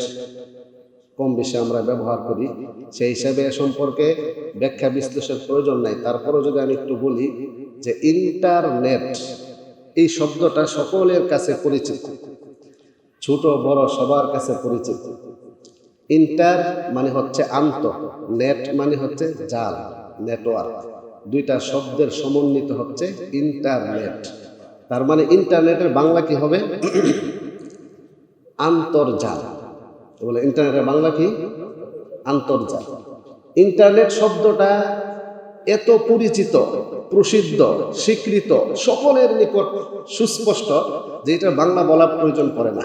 কম বেশি আমরা ব্যবহার করি, সেই হিসাবে সম্পর্কে ব্যাখ্যা বিশ্লেষণ প্রয়োজন নাই। তারপরেও যদি আমি একটু বলি যে ইন্টারনেট এই শব্দটা সকলের কাছে পরিচিত, ছোট বড় সবার কাছে পরিচিত। ইন্টার মানে হচ্ছে আন্ত, নেট মানে হচ্ছে জাল, নেটওয়ার্ক। দুইটা শব্দের সমন্বিত হচ্ছে ইন্টারনেট। তার মানে ইন্টারনেটের বাংলা কি হবে? আন্তর্জাল। বলে ইন্টারনেটের বাংলা কি? আন্তর্জাল। ইন্টারনেট শব্দটা এত পরিচিত, প্রসিদ্ধ, স্বীকৃত, সকলের নিকট সুস্পষ্ট যে এটা বাংলা বলার প্রয়োজন পড়ে না।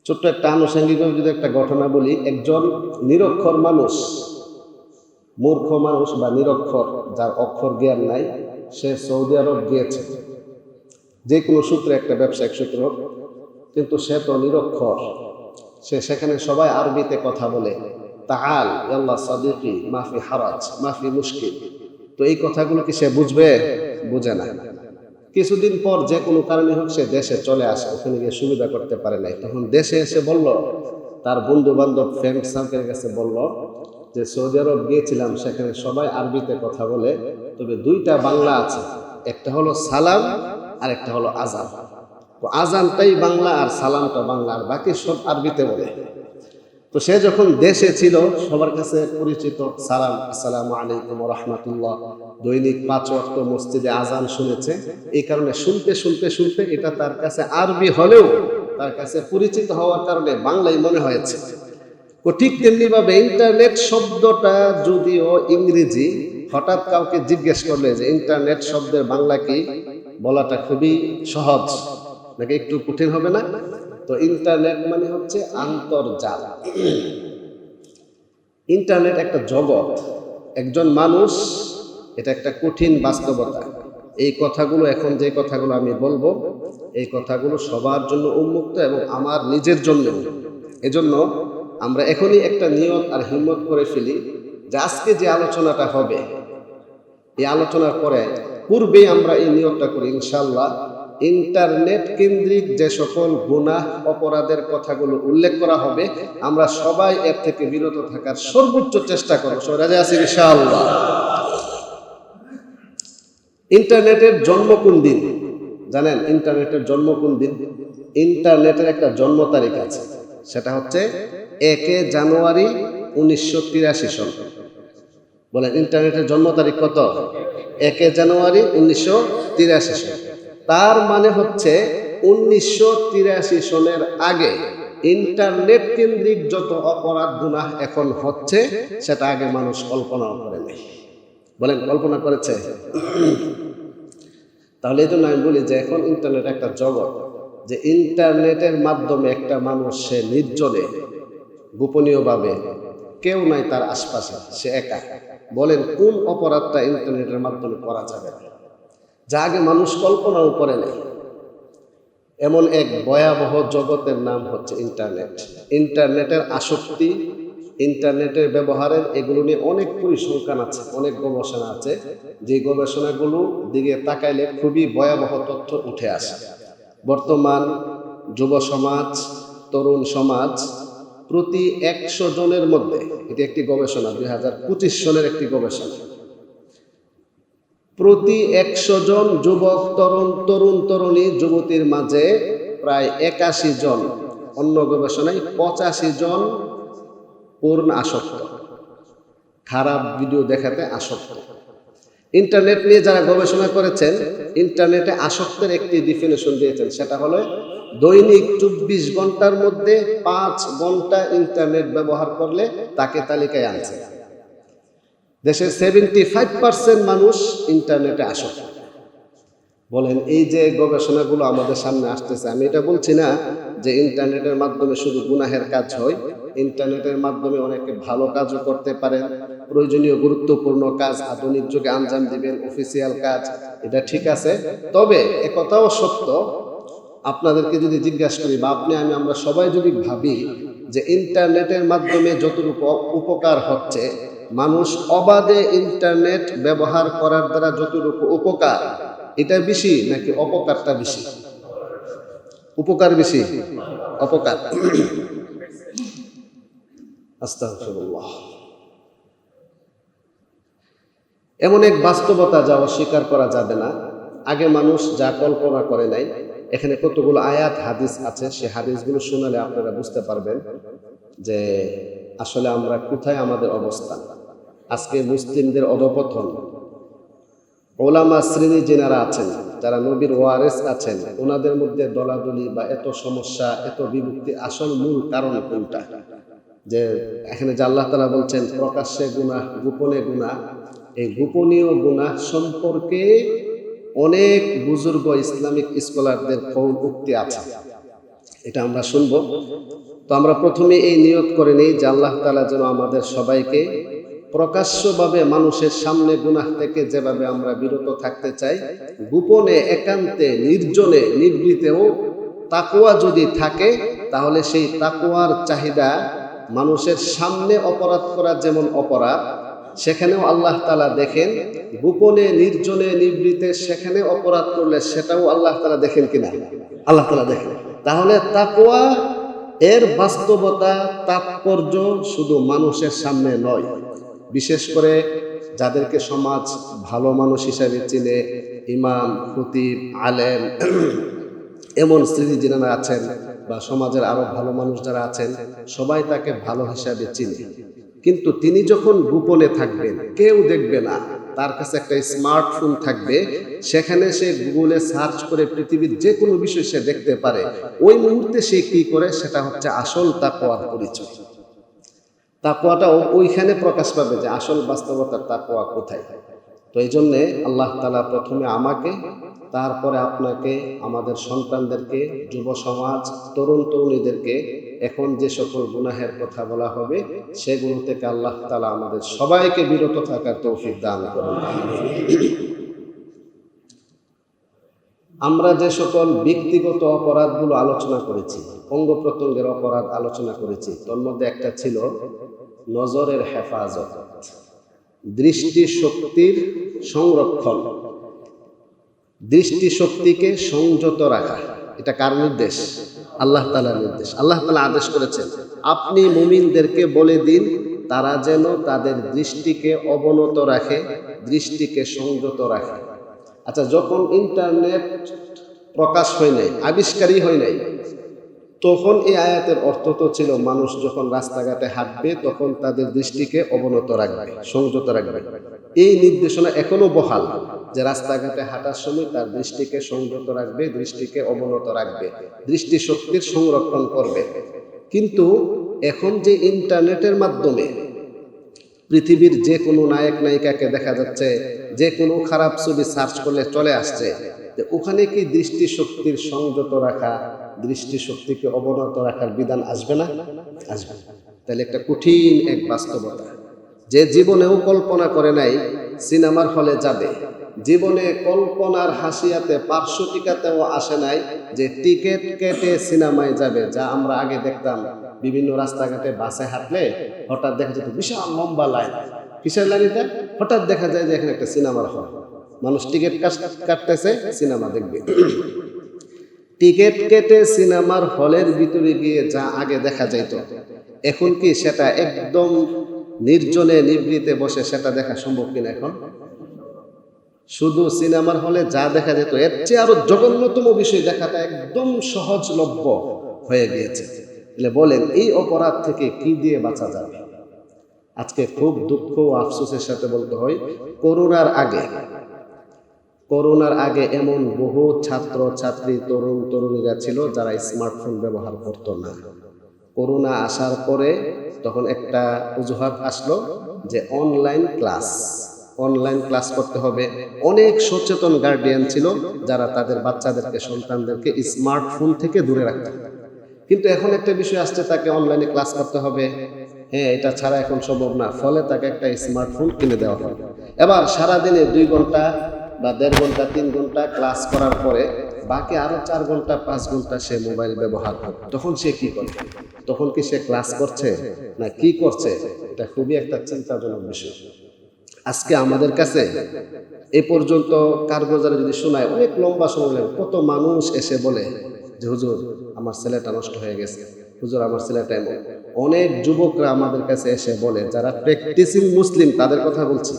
ছোট্ট একটা আনুষঙ্গিক যদি একটা ঘটনা বলি, একজন নিরক্ষর মানুষ, মূর্খ মানুষ বা নিরক্ষর, যার অক্ষর জ্ঞান নাই, সে সৌদি আরব গিয়েছে যে কোনো সূত্রে, একটা ব্যবসায়িক সূত্র, কিন্তু সে তো নিরক্ষর। সে সেখানে সবাই আরবিতে কথা বলে, তাআল ইয়াল্লা সাদিকি মাফি হারাজ মাফি মুশকিল। তো এই কথাগুলো কি সে বুঝবে? বুঝে না। কিছুদিন পর যে কোনো কারণে হোক সে দেশে চলে আসে, ওখানে গিয়ে সুবিধা করতে পারে নাই। তখন দেশে এসে বলল, তার বন্ধু বান্ধব ফ্রেন্ড সার্কেলের কাছে বলল যে সৌদি আরব গিয়েছিলাম, সেখানে সবাই আরবিতে কথা বলে, তবে দুইটা বাংলা আছে, একটা হলো সালাম আর একটা হলো আজান। তো আজানটাই বাংলা আর সালামটা বাংলা, আর বাকি সব আরবিতে বলে। তো সে যখন দেশে ছিল সবার কাছে পরিচিত সালাম, আসসালামু আলাইকুম ওয়া রাহমাতুল্লাহ, দৈনিক ৫ ওয়াক্ত মসজিদে আজান শুনেছে। এই কারণে শুনতে শুনতে শুনতে এটা তার কাছে আরবি হলেও তার কাছে পরিচিত হওয়ার কারণে বাংলাই মনে হয়েছে। তো ঠিক তেমনি ভাবে ইন্টারনেট শব্দটা যদিও ইংরেজি, হঠাৎ কাউকে জিজ্ঞেস করলে যে ইন্টারনেট শব্দের বাংলা কি, বলাটা খুবই সহজ, নাকি একটু কঠিন হবে না? তো ইন্টারনেট মানে হচ্ছে আন্তর্জাল। ইন্টারনেট একটা জগৎ, একজন মানুষ, এটা একটা কঠিন বাস্তবতা। এই কথাগুলো এখন যে কথাগুলো আমি বলবো, এই কথাগুলো সবার জন্য উন্মুক্ত এবং আমার নিজের জন্য। এজন্য আমরা এখনই একটা নিয়ত আর হিম্মত করে ফেলি যে আজকে যে আলোচনাটা হবে, এই আলোচনার পরে পূর্বেই আমরা এই নিয়তটা করি, ইনশাআল্লাহ ইন্টারনেট কেন্দ্রিক যে সকল গুনাহ অপরাধের কথাগুলো উল্লেখ করা হবে, আমরা সবাই এর থেকে বিরত থাকার সর্বোচ্চ চেষ্টা করব। সবাই রাজি আছি ইনশাআল্লাহ? ইন্টারনেটের জন্ম কোন দিন জানেন? ইন্টারনেটের জন্ম কোন দিন? ইন্টারনেটের একটা জন্ম তারিখ আছে, সেটা হচ্ছে 1 জানুয়ারি 1983 সন। বলেন ইন্টারনেটের জন্ম তারিখ কত? 1 জানুয়ারি 1983 সন। তার মানে হচ্ছে 1983 সনের আগে ইন্টারনেট কেন্দ্রিক যত অপরাধ গুনাহ এখন হচ্ছে, সেটা আগে মানুষ কল্পনাও করে নাই। বলেন কল্পনা করেছে? তাহলে এই জন্য আমি বলি যে এখন ইন্টারনেট একটা জগৎ, যে ইন্টারনেটের মাধ্যমে একটা মানুষ সে নির্জনে গোপনীয়ভাবে, কেউ নাই তার আশপাশে, সে একা। বলেন কোন অপরাধটা ইন্টারনেটের মাধ্যমে করা যাবে যা আগে মানুষ কল্পনাও করে নাই? এমন এক ভয়াবহ জগতের নাম হচ্ছে ইন্টারনেট। ইন্টারনেটের আসক্তি, ইন্টারনেটের ব্যবহারের, এগুলো নিয়ে অনেক পরিসংখ্যান আছে, অনেক গবেষণা আছে, যে গবেষণাগুলো দিকে তাকাইলে খুবই ভয়াবহ তথ্য উঠে আসে। বর্তমান যুব সমাজ, তরুণ সমাজ প্রতি 100 জনের মধ্যে, এটি একটি গবেষণা, 2025 সনের একটি গবেষণা, প্রতি 100 জন যুবক, তরুণ তরুণী, যুবতীর মাঝে প্রায় 81 জন, অন্য গবেষণায় 85 জন পূর্ণ আসক্ত, খারাপ ভিডিও দেখাতে আসক্ত। ইন্টারনেট নিয়ে যারা গবেষণা করেছেন, ইন্টারনেটে আসক্তের একটি ডেফিনেশন দিয়েছেন, সেটা হলো দৈনিক 24 ঘন্টার মধ্যে 5 ঘন্টা ইন্টারনেট ব্যবহার করলে তাকে তালিকায় আনছে। দেশের 75% মানুষ ইন্টারনেটে আসক্ত। বলেন এই যে গবেষণাগুলো আমাদের সামনে আসতেছে, আমি এটা বলছি না যে ইন্টারনেটের মাধ্যমে শুধু গুনাহের কাজ হয়। ইন্টারনেটের মাধ্যমে অনেকে ভালো কাজও করতে পারেন, প্রয়োজনীয় গুরুত্বপূর্ণ কাজ আধুনিক যুগে আঞ্জাম দিবেন, অফিসিয়াল কাজ, এটা ঠিক আছে। তবে একথাও সত্য, আপনাদেরকে যদি জিজ্ঞাসা করি বা আমরা সবাই যদি ভাবি যে ইন্টারনেটের মাধ্যমে যতটুকু উপকার হচ্ছে, মানুষ অবাধে ইন্টারনেট ব্যবহার করার দ্বারা যতটুকু উপকার, এটা বেশি নাকি অপকারটা বেশি? উপকার বেশি, অপকার? আস্তাগফিরুল্লাহ। এমন এক বাস্তবতা যা অস্বীকার করা যাবে না। আগে মানুষ যা কল্পনা করে নাই, এখানে কতগুলো আয়াত হাদিস আছে, সে হাদিসগুলো শোনালে আপনারা বুঝতে পারবেন যে আসলে আমরা কোথায়, আমাদের অবস্থান। আজকে মুসলিমদের অধঃপতন, ওলামা শ্রেণী যেনারা আছেন, যারা নবীর ওয়ারেস আছেন, ওনাদের মধ্যে দলাদলি বা এত সমস্যা, এত বিভক্তি, আসল মূল কারণ কোনটা? যে এখানে যে আল্লাহ তাআলা বলছেন প্রকাশ্যে গুনাহ, গোপনে গুনাহ, এই গোপনীয় গুনাহ সম্পর্কে অনেক বুজুর্গ ইসলামিক স্কলারদের কওল উক্তি আছে, এটা আমরা শুনবো। তো আমরা প্রথমে এই নিয়ত করে নেই যে আল্লাহ তাআলা যেন আমাদের সবাইকে প্রকাশ্যভাবে মানুষের সামনে গুনাহ থেকে যেভাবে আমরা বিরত থাকতে চাই, গোপনে, একান্তে, নির্জনে, নিভৃতেও তাকওয়া যদি থাকে, তাহলে সেই তাকওয়ার চাহিদা, মানুষের সামনে অপরাধ করা যেমন অপরাধ, সেখানেও আল্লাহ তাআলা দেখেন, গোপনে, নির্জনে, নিভৃতে সেখানে অপরাধ করলে সেটাও আল্লাহ তাআলা দেখেন কিনা? আল্লাহ তাআলা দেখেন। তাহলে তাকওয়া এর বাস্তবতা, তাৎপর্য শুধু মানুষের সামনে নয়, বিশেষ করে যাদেরকে সমাজ ভালো মানুষ হিসাবে চিনে, ইমাম, খতিব, আলেম, এমন শ্রেণী যারা আছেন বা সমাজের আরো ভালো মানুষ যারা আছেন, সবাই তাকে ভালো হিসাবে চিনে। কিন্তু তিনি যখন গোপনে থাকবেন, কেউ দেখবে না, তার কাছে একটা স্মার্টফোন থাকবে, সেখানে সে গুগলে সার্চ করে পৃথিবীর যে কোনো বিষয় সে দেখতে পারে, ওই মুহূর্তে সে কি করে, সেটা হচ্ছে আসল তাকওয়ার পরিচয়। তাকওয়াটা ওইখানে প্রকাশ পাবে যে আসল বাস্তবতার তাকওয়া কোথায়। তো এই জন্যে আল্লাহ তাআলা প্রথমে আমাকে তারপরে আপনাকে, আমাদের সন্তানদেরকে, যুব সমাজ, তরুণ তরুণীদেরকে এখন যে সকল গুনাহের কথা বলা হবে সেগুলো থেকে আল্লাহ তাআলা আমাদের সবাইকে বিরত থাকার তৌফিক দান করুন। আমরা যে সকল ব্যক্তিগত অপরাধগুলো আলোচনা করেছি, অঙ্গ প্রত্যঙ্গের অপরাধ আলোচনা করেছি, তার মধ্যে একটা ছিল নজরের হেফাজত, দৃষ্টি শক্তির সংরক্ষণ, দৃষ্টি শক্তিকে সংযত রাখা। এটা কার নির্দেশ? আল্লাহ তাআলার নির্দেশ। আল্লাহ তাআলা আদেশ করেছেন, আপনি মুমিনদেরকে বলে দিন তারা যেন তাদের দৃষ্টিকে অবনত রাখে, দৃষ্টিকে সংযত রাখে। আচ্ছা, যখন ইন্টারনেট প্রকাশ হয় নাই, আবিষ্কারই হয় নাই, তখন এই আয়াতের অর্থ তো ছিল মানুষ যখন রাস্তাঘাটে হাঁটবে তখন তাদের দৃষ্টিকে অবনত রাখবে, সংযত রাখবে। এই নির্দেশনা এখনো বহাল যে রাস্তাঘাটে হাঁটার সময় তার দৃষ্টিকে সংযত রাখবে, দৃষ্টিকে অবনত রাখবে, দৃষ্টি শক্তির সংরক্ষণ করবে। কিন্তু এখন যে ইন্টারনেটের মাধ্যমে পৃথিবীর যে কোনো নায়ক নায়িকাকে দেখা যাচ্ছে, যে কোনো খারাপ ছবি সার্চ করলে চলে আসছে, ওখানে কি দৃষ্টি শক্তির সংযত রাখা, দৃষ্টি শক্তিকে অবনত রাখার বিধান আসবে না? আসবে। তাহলে একটা কঠিন এক বাস্তবতা, যে জীবনেও কল্পনা করে নাই সিনেমার হলে যাবে, জীবনে কল্পনার হাসিয়াতে পার্শ্ব টিকাতেও আসে নাই যে টিকিট কেটে সিনেমায় যাবে। যা আমরা আগে দেখতাম বিভিন্ন রাস্তাঘাটে বাসে হাঁটলে হঠাৎ দেখা যেত বিশাল লম্বা লাইন, কিসের লাইন এটা? হঠাৎ দেখা যায় যে এখানে একটা সিনেমার হল, মানুষ টিকিট কাটতেছে, সিনেমা দেখবে। টিকিট কেটে সিনেমার হলের ভিতরে গিয়ে যা আগে দেখা যাইত, এখন কি সেটা একদম নির্জনে নিভৃতে বসে সেটা দেখা সম্ভব কিনা? এখন শুধু সিনেমার হলে যা দেখা যেত এর চেয়ে আরো জঘন্যতম বিষয় দেখাটা একদম সহজলভ্য হয়ে গিয়েছে। বলেন এই অপরাধ থেকে কি দিয়ে বাঁচা যাবে? আজকে খুব দুঃখ ও আফসোসের সাথে বলতে হয়, করোনার আগে এমন বহু ছাত্র ছাত্রী, তরুণ তরুণীরা ছিল যারা স্মার্টফোন ব্যবহার করত না। করোনা আসার পরে তখন একটা অজুহাত আসলো যে অনলাইন ক্লাস করতে হবে। অনেক সচেতন গার্ডিয়ান ছিল যারা তাদের বাচ্চাদেরকে, সন্তানদেরকে স্মার্টফোন থেকে দূরে রাখতেন। কিন্তু এখন একটা বিষয় আসছে, তাকে অনলাইনে ক্লাস করতে হবে, হ্যাঁ, এটা ছাড়া এখন সম্ভব না, ফলে তাকে একটা স্মার্টফোন কিনে দেওয়া হবে। এবার সারাদিনে 2 ঘন্টা বা 1.5 ঘন্টা 3 ঘন্টা ক্লাস করার পরে বাকি আরো 4 ঘন্টা 5 ঘন্টা সে মোবাইল ব্যবহার করে। তখন সে কি করে? তখন কি সে ক্লাস করছে না কি করছে? এটা খুবই একটা চিন্তাজনক বিষয়। আজকে আমাদের কাছে এ পর্যন্ত কারগুজারি যদি শোনায় অনেক লম্বা সময় লাগে। কত মানুষ এসে বলে যে হুজুর আমার ছেলেটা নষ্ট হয়ে গেছে, হুজুর আমার ছেলেটা এমন। অনেক যুবকরা আমাদের কাছে এসে বলে, যারা প্র্যাকটিসিং মুসলিম তাদের কথা বলছি,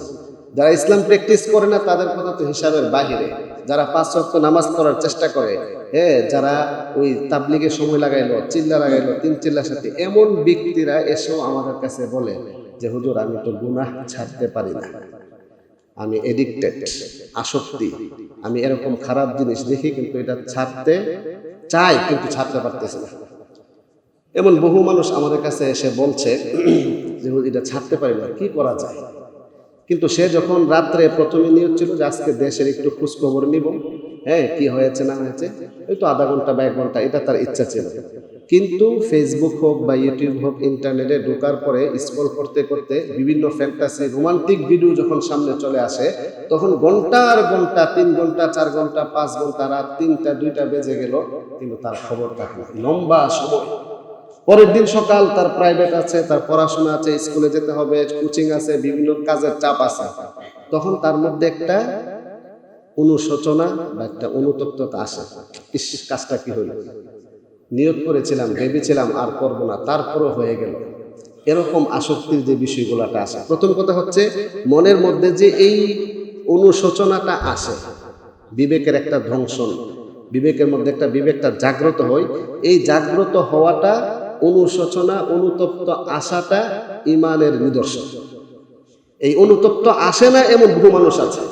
যারা ইসলাম প্র্যাকটিস করে না তাদের কথা তো হিসাবের বাহিরে, যারা 5 ওয়াক্ত নামাজ পড়ার চেষ্টা করে, হ্যাঁ, যারা ওই তাবলিগের সময় লাগাইলো, চিল্লা লাগাইলো, 3 চিল্লার সাথে, এমন ব্যক্তিরা এসেও আমাদের কাছে বলে যে হুজুর আমি তো গুনাহ ছাড়তে পারি না, আমি এডিক্টেড, আসক্তি, আমি এরকম খারাপ জিনিস দেখি কিন্তু এটা ছাড়তে চাই কিন্তু ছাড়তে পারতেছি না। এমন বহু মানুষ আমাদের কাছে এসে বলছে যে এটা ছাড়তে পারি না, কি করা যায়? কিন্তু সে যখন রাত্রে প্রথমে নিয়োগ ছিল যে আজকে দেশের একটু খোঁজখবর নিব, হ্যাঁ, কি হয়েছে না হয়েছে, এই তো আধা ঘন্টা বা 1 ঘন্টা, এটা তার ইচ্ছা ছিল। কিন্তু ফেসবুক হোক বা ইউটিউব হোক, ইন্টারনেটে ঢোকার পরে স্ক্রল করতে করতে বিভিন্ন ফ্যান্টাসি রোমান্টিক ভিডিও যখন সামনে চলে আসে, তখন ঘন্টার ঘন্টা, 3 ঘন্টা 4 ঘন্টা 5 ঘন্টা, রাত 3টা 2টা বেজে গেল, কিন্তু তার খবর থাকে না। লম্বা সময়। পরের দিন সকাল, তার প্রাইভেট আছে, তার পড়াশোনা আছে, স্কুলে যেতে হবে, কোচিং আছে, বিভিন্ন কাজের চাপ আছে, তখন তার মধ্যে একটা অনুশোচনা বা একটা অনুতপ্ততা আসে, ইস কাজটা কি হইল, নিয়ত করেছিলাম, ভেবেছিলাম আর করব না, তারপরও হয়ে গেল। এরকম আসক্তির যে বিষয়গুলোটা আসে, প্রথম কথা হচ্ছে মনের মধ্যে যে এই অনুশোচনাটা আসে, বিবেকের একটা ধ্বংসন, বিবেকের মধ্যে একটা বিবেকটা জাগ্রত হয়। এই জাগ্রত হওয়াটা, অনুশোচনা, অনুতপ্ত আশাটা ঈমানের নিদর্শন। এই অনুতপ্ত আসে না এমন বহু মানুষ আছে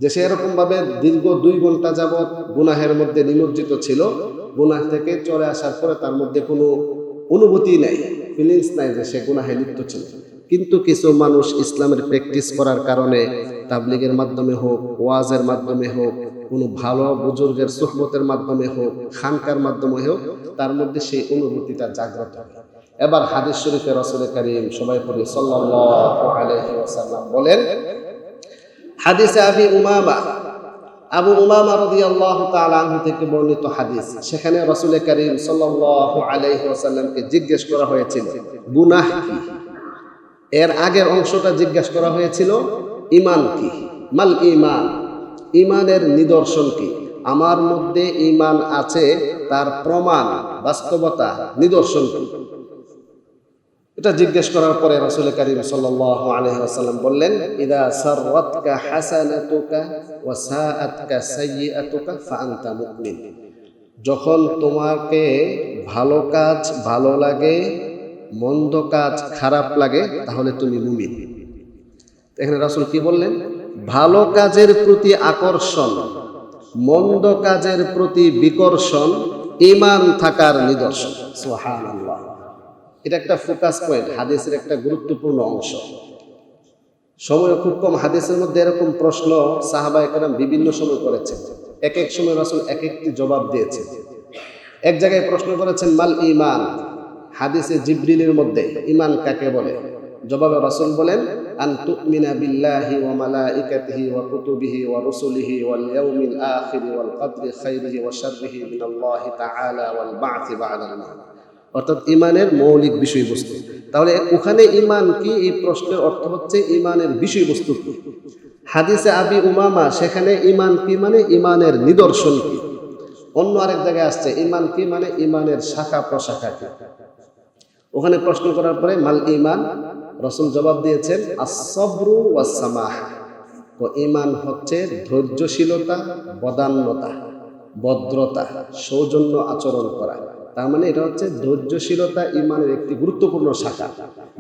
যে সে এরকম ভাবে দীর্ঘ 2 ঘন্টা যাবৎ গুনাহের মধ্যে নিমজ্জিত ছিল, গুনাহ থেকে চলে আসার পরে তার মধ্যে কোনো অনুভূতি নাই, ফিলিংস নাই যে সে গুনাহে লিপ্ত ছিল। কিন্তু কিছু মানুষ ইসলামের প্র্যাকটিস করার কারণে, তাবলিগের মাধ্যমে হোক, ওয়াজের মাধ্যমে হোক, কোনো ভালো বুজুর্গের সুহবতের মাধ্যমে হোক, খানকার মাধ্যমে হোক, তার মধ্যে সেই অনুভূতিটা জাগ্রত হয়। এবার হাদিস শরীফে রাসূল কারীম সবাই পড়ি সাল্লাল্লাহু আলাইহি ওয়াসাল্লাম বলেন, হাদিসে আবু উমামা রাদিয়াল্লাহু তাআলা আনহু থেকে বর্ণিত হাদিস, সেখানে রাসূল কারীম সাল্লাল্লাহু আলাইহি ওয়াসাল্লামকে জিজ্ঞেস করা হয়েছিল গুনাহ কি। এর আগের অংশটা জিজ্ঞাসা করা হয়েছিল ঈমান কি, মাল ঈমান, ঈমানের নিদর্শন কি, আমার মধ্যে ঈমান আছে তার প্রমাণ, বাস্তবতা, নিদর্শন কি। এটা জিজ্ঞেস করার পরে রাসূল কারীম সাল্লাল্লাহু আলাইহি ওয়াসাল্লাম বললেন, ইদা সাররাতকা হাসানাতুকা ওয়া সাআতকা সাইয়্যাতুকা ফাআনতা মুমিন। যখন তোমাকে ভালো কাজ ভালো লাগে, মন্দ কাজ খারাপ লাগে, তাহলে তুমি মুমিন। এখানে রাসূল কি বললেন? ভালো কাজের প্রতি আকর্ষণ, মন্দ কাজের প্রতি বিকর্ষণ ঈমান থাকার নিদর্শন। সুবহানাল্লাহ। এটা একটা ফোকাস পয়েন্ট, হাদিসের একটা গুরুত্বপূর্ণ অংশ। সময় খুব কম, হাদিসের মধ্যে এরকম প্রশ্ন সাহাবায়ে কেরাম বিভিন্ন সময় করেছেন। এক এক সময় রাসূল এক একটি জবাব দিয়েছেন। এক জায়গায় প্রশ্ন করেছেন মাল ঈমান, হাদিসে জিবরিলের মধ্যে ঈমান কাকে বলে? জবাবে রাসূল বলেন, আন তুমিনা বিল্লাহি ওয়া মালাইকাতিহি ওয়া কুতুবিহি ওয়া রুসুলিহি ওয়াল ইয়াউমিল আখির ওয়াল কদরি খাইরিহি ওয়া শাররিহি মিনাল্লাহি তাআলা ওয়াল বা'থি বা'দাল মাউত। অর্থাৎ ঈমানের মৌলিক বিষয়বস্তু। তাহলে ওখানে ঈমান কি, এই প্রশ্নের অর্থ হচ্ছে ঈমানের বিষয়বস্তু কি। হাদিসে আবি উমামা, সেখানে ঈমান কি মানে ঈমানের নিদর্শন কি। অন্য আরেক জায়গায় আসছে ঈমান কি মানে ঈমানের শাখা প্রশাখা কি। ওখানে প্রশ্ন করার পরে মাল ঈমান, রাসূল জবাব দিয়েছেন আস-সাবরু ওয়াস-সামাহ। তো ঈমান হচ্ছে ধৈর্যশীলতা, বদান্যতা, ভদ্রতা, সৌজন্য আচরণ করা। তার মানে এটা হচ্ছে ধৈর্যশীলতা ঈমানের একটি গুরুত্বপূর্ণ শাখা,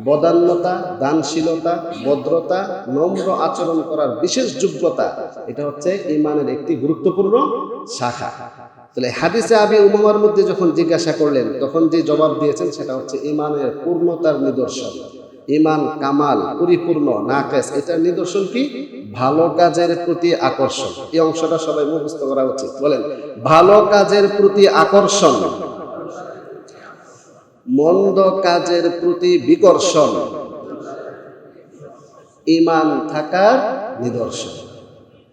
বদান্যতা, দানশীলতা, ভদ্রতা, নম্র আচরণ করার বিশেষ যোগ্যতা, এটা হচ্ছে ঈমানের একটি গুরুত্বপূর্ণ শাখা। তাহলে হাদিসে আবি উমামার মধ্যে যখন জিজ্ঞাসা করলেন, তখন যে জবাব দিয়েছেন সেটা হচ্ছে ঈমানের পূর্ণতার নিদর্শন। ঈমান কামাল, পরিপূর্ণ, নাকেস, এটার নিদর্শন কি? ভালো কাজের প্রতি আকর্ষণ। এই অংশটা সবাই মুখস্থ করা উচিত। বলেন, ভালো কাজের প্রতি আকর্ষণ, মন্দ কাজের প্রতি বিকর্ষণ ঈমান থাকার নিদর্শন।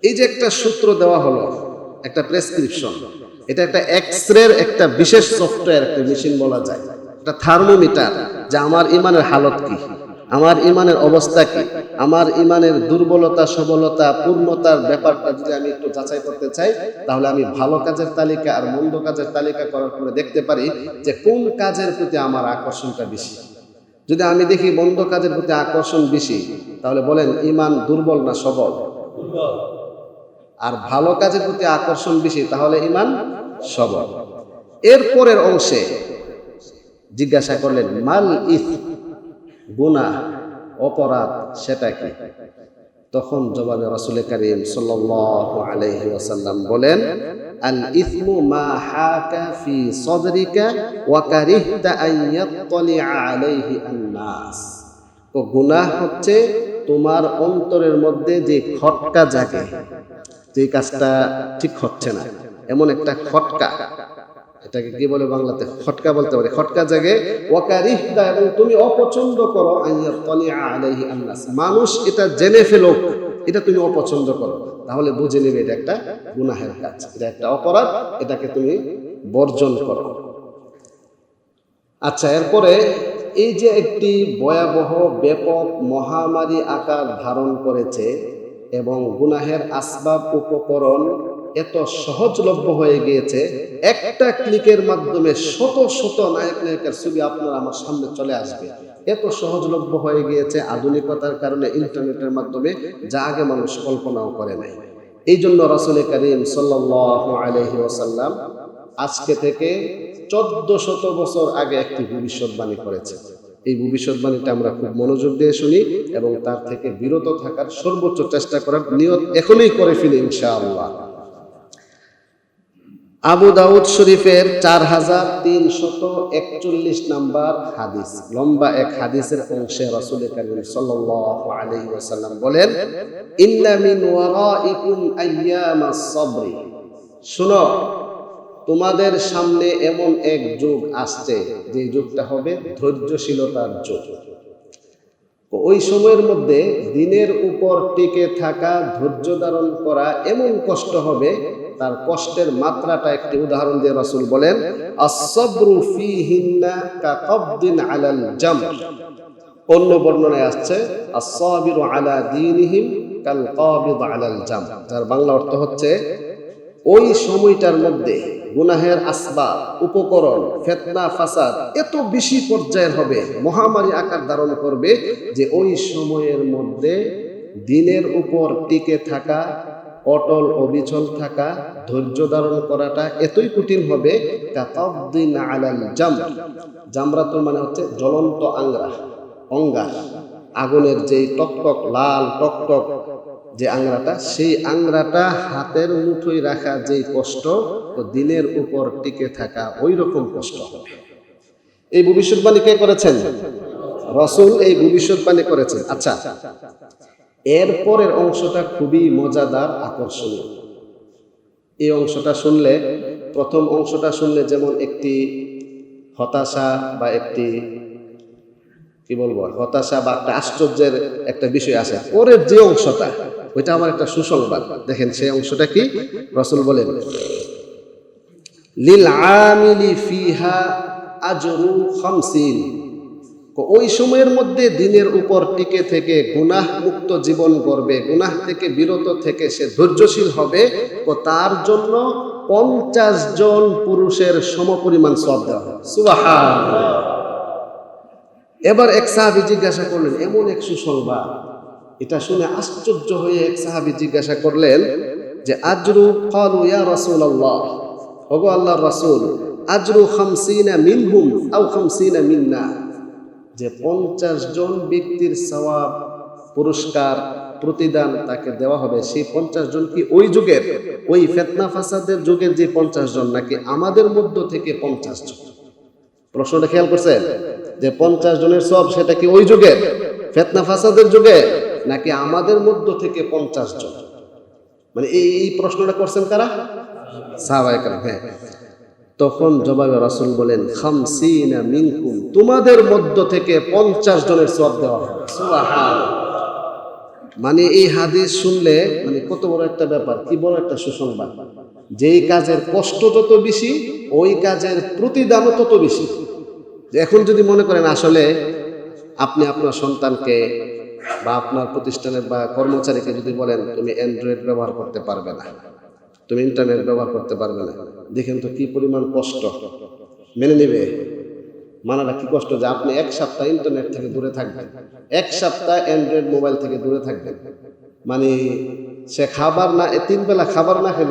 এই যে একটা সূত্র দেওয়া হলো, একটা প্রেসক্রিপশন, এটা একটা এক্সরের একটা বিশেষ সফটওয়্যার, একটা মেশিন বলা যায়, একটা থার্মোমিটার, যে আমার ঈমানের হালত কি, আমার ঈমানের অবস্থা কি, আমার ঈমানের দুর্বলতা, সবলতা, পূর্ণতার ব্যাপারটা যদি আমি একটু যাচাই করতে চাই, তাহলে আমি ভালো কাজের তালিকা আর মন্দ কাজের তালিকা করার পরে দেখতে পারি যে কোন কাজের প্রতি আমার আকর্ষণটা বেশি। যদি আমি দেখি মন্দ কাজের প্রতি আকর্ষণ বেশি, তাহলে বলেন ঈমান দুর্বল না সবল? আর ভালো কাজের প্রতি আকর্ষণ বেশি, তাহলে ঈমান সবল। এরপরের অংশে জিজ্ঞাসা করলেন মাল ইথম, গুনাহ, অপরাধ, সেটা কি? তখন জবাবে রাসূল কারীম সাল্লাল্লাহু আলাইহি ওয়াসাল্লাম বলেন, আল ইসমু মা হাকা ফি সাদরিকা ওয়া কারিহতা আন ইয়াত্তালিআ আলাইহি আন-নাস। তো গুনাহ হচ্ছে তোমার অন্তরের মধ্যে যে খটকা জাগে, যে কাজটা ঠিক হচ্ছে না, এমন একটা খটকা, এটাকে কি বলে বাংলাতে? খটকা বলতে পারে। খটকা জাগে, ওয়াকারিহতা, এবং তুমি অপছন্দ করো, আইয়াত্তালিআ আলাইহি আন-নাস, মানুষ এটা জেনে ফেলুক, এটা তুমি অপছন্দ করো, তাহলে বুঝে নেবে এটা একটা গুনাহের কাজ, এটা একটা অপরাধ, এটাকে তুমি বর্জন করো। আচ্ছা, এরপরে এই যে একটি ভয়াবহ ব্যাপক মহামারী আকার ধারণ করেছে এবং গুনাহের আসবাব উপকরণ এত সহজলভ্য হয়ে গিয়েছে, একটা ক্লিকের মাধ্যমে শত শত নায়ক নায়িকার ছবি আপনার আমার সামনে চলে আসবে, এত সহজলভ্য হয়ে গিয়েছে আধুনিকতার কারণে, ইন্টারনেটের মাধ্যমে, যা আগে মানুষ কল্পনাও করে নাই। এই জন্য রাসূল কারীম সাল্লাল্লাহু আলাইহি ওয়াসাল্লাম আজকে থেকে 1400 বছর আগে একটি ভবিষ্যৎবাণী করেছে। এই ভবিষ্যৎবাণীটা আমরা খুব মনোযোগ দিয়ে শুনি এবং তার থেকে বিরত থাকার সর্বোচ্চ চেষ্টা করার নিয়ত এখনই করে ফেলি ইনশাআল্লাহ। আবু দাউদ শরীফের 4341 নাম্বার হাদিস, লম্বা এক হাদিসের অংশে রাসূল কারীম সাল্লাল্লাহু আলাইহি ওয়াসাল্লাম বলেন, ইন্না মিন ওয়ারাইকুম আইয়ামাস সাবরি, শুনো তোমাদের সামনে এমন এক যুগ আসছে যে যুগটা হবে ধৈর্যশীলতার যুগ। ওই সময়ের মধ্যে দিনের উপর টিকে থাকা, ধৈর্য ধারণ করা এমন কষ্ট হবে, তার কষ্টের মাত্রাটা একটি উদাহরণ দিয়ে রাসূল বলেন, আস-সাবরু ফীহিন্না কাকাবদিন আলাল জামর। অন্য বর্ণনায় আসছে আস-সাবিরু আলা দীনিহিম কাল কাবিদ আলাল জামর, যার বাংলা অর্থ হচ্ছে ওই সময়টার মধ্যে গুনাহের আসবাব, উপকরণ, ফিতনা ফাসাদ এত বেশি পর্যায়ের হবে, মহামারী আকার ধারণ করবে, যে ওই সময়ের মধ্যে দিনের উপর টিকে থাকা, অটল অবিচল থাকা, ধৈর্য ধারণ করাটা এতই কঠিন হবে, কাতাবদিন আলাল জামর। জামরাতুল মানে হচ্ছে জ্বলন্ত অঙ্গার, আগুনের যেই টকটক লাল টকটক যে আংরাটা, সেই আংরাটা হাতের মুঠোয় রাখা যেই কষ্ট, তো দিনের উপর টিকে থাকা ওই রকম কষ্ট হবে। এই ভবিষ্যৎবাণী কে করেছেন? রাসূল এই ভবিষ্যৎবাণী করেছেন। আচ্ছা, এরপরের অংশটা খুবই মজাদার, আকর্ষণীয়। এই অংশটা শুনলে, প্রথম অংশটা শুনলে যেমন একটি হতাশা বা একটি কি বলবো, হতাশা বা একটা আশ্চর্যের একটা বিষয় আছে, পরের যে অংশটা ওইটা আমার একটা সুসংবাদ। দেখেন সেই অংশটা কি, রাসূল বলেন, লিল আমিলি ফিহা আজরু 50। ওই সময়ের মধ্যে দিনের উপর টিকে থেকে গুনাহ মুক্ত জীবন গড়বে, গুনাহ থেকে বিরত থেকে সে ধৈর্যশীল হবে, তো তার জন্য 50 জন পুরুষের সমপরিমাণ সওয়াব দেওয়া হবে। সুবহানাল্লাহ। এবার এক সাহাবী জিজ্ঞাসা করলেন, এমন এক সুসংবাদ, এটা শুনে আশ্চর্য হয়ে এক সাহাবী জিজ্ঞাসা করলেন যে আজরু, ক্বালু ইয়া রাসূলুল্লাহ, ওগো আল্লাহর রাসূল, আজরু 50 মিনহুম আও 50 মিন্না, যে 50 জন ব্যক্তির সওয়াব, পুরস্কার, প্রতিদান তাকে দেওয়া হবে, সেই 50 জন কি ওই যুগের, ওই ফিতনা ফাসাদের যুগের যে 50 জন, নাকি আমাদের মধ্য থেকে 50 জন? প্রশ্নটা খেয়াল করছেন যে 50 জনের সওয়াব সেটা কি ওই যুগের ফিতনা ফাসাদের যুগে, নাকি আমাদের মধ্য থেকে 50 জন? মানে এই প্রশ্নটা করছেন কারা? সাহাবায়ে কেরাম। হ্যাঁ, তখন জবাবে রাসূল বলেন, 50 মিনকুম, তোমাদের মধ্য থেকে 50 জনের সওয়াব দেওয়া হবে। সুবহানাল্লাহ। মানে এই হাদিস শুনলে মানে কত বড় একটা ব্যাপার, কি বড় একটা সুসংবাদ। যেই কাজের কষ্ট যত বেশি, ওই কাজের প্রতিদানও তত বেশি। এখন যদি মনে করেন আসলে আপনি আপনার সন্তানকে বা আপনার প্রতিষ্ঠানের বা কর্মচারীকে যদি বলেন তুমি অ্যান্ড্রয়েড ব্যবহার করতে পারবে না, তুমি ইন্টারনেট ব্যবহার করতে পারবে না, দেখেন তো কি পরিমাণ কষ্ট। মেনে নেবে? মানাটা কি কষ্ট, যে আপনি 1 সপ্তাহ ইন্টারনেট থেকে দূরে থাকবেন, 1 সপ্তাহ অ্যান্ড্রয়েড মোবাইল থেকে দূরে থাকবেন, মানে সে খাবার না, 3 বেলা খাবার না খেলে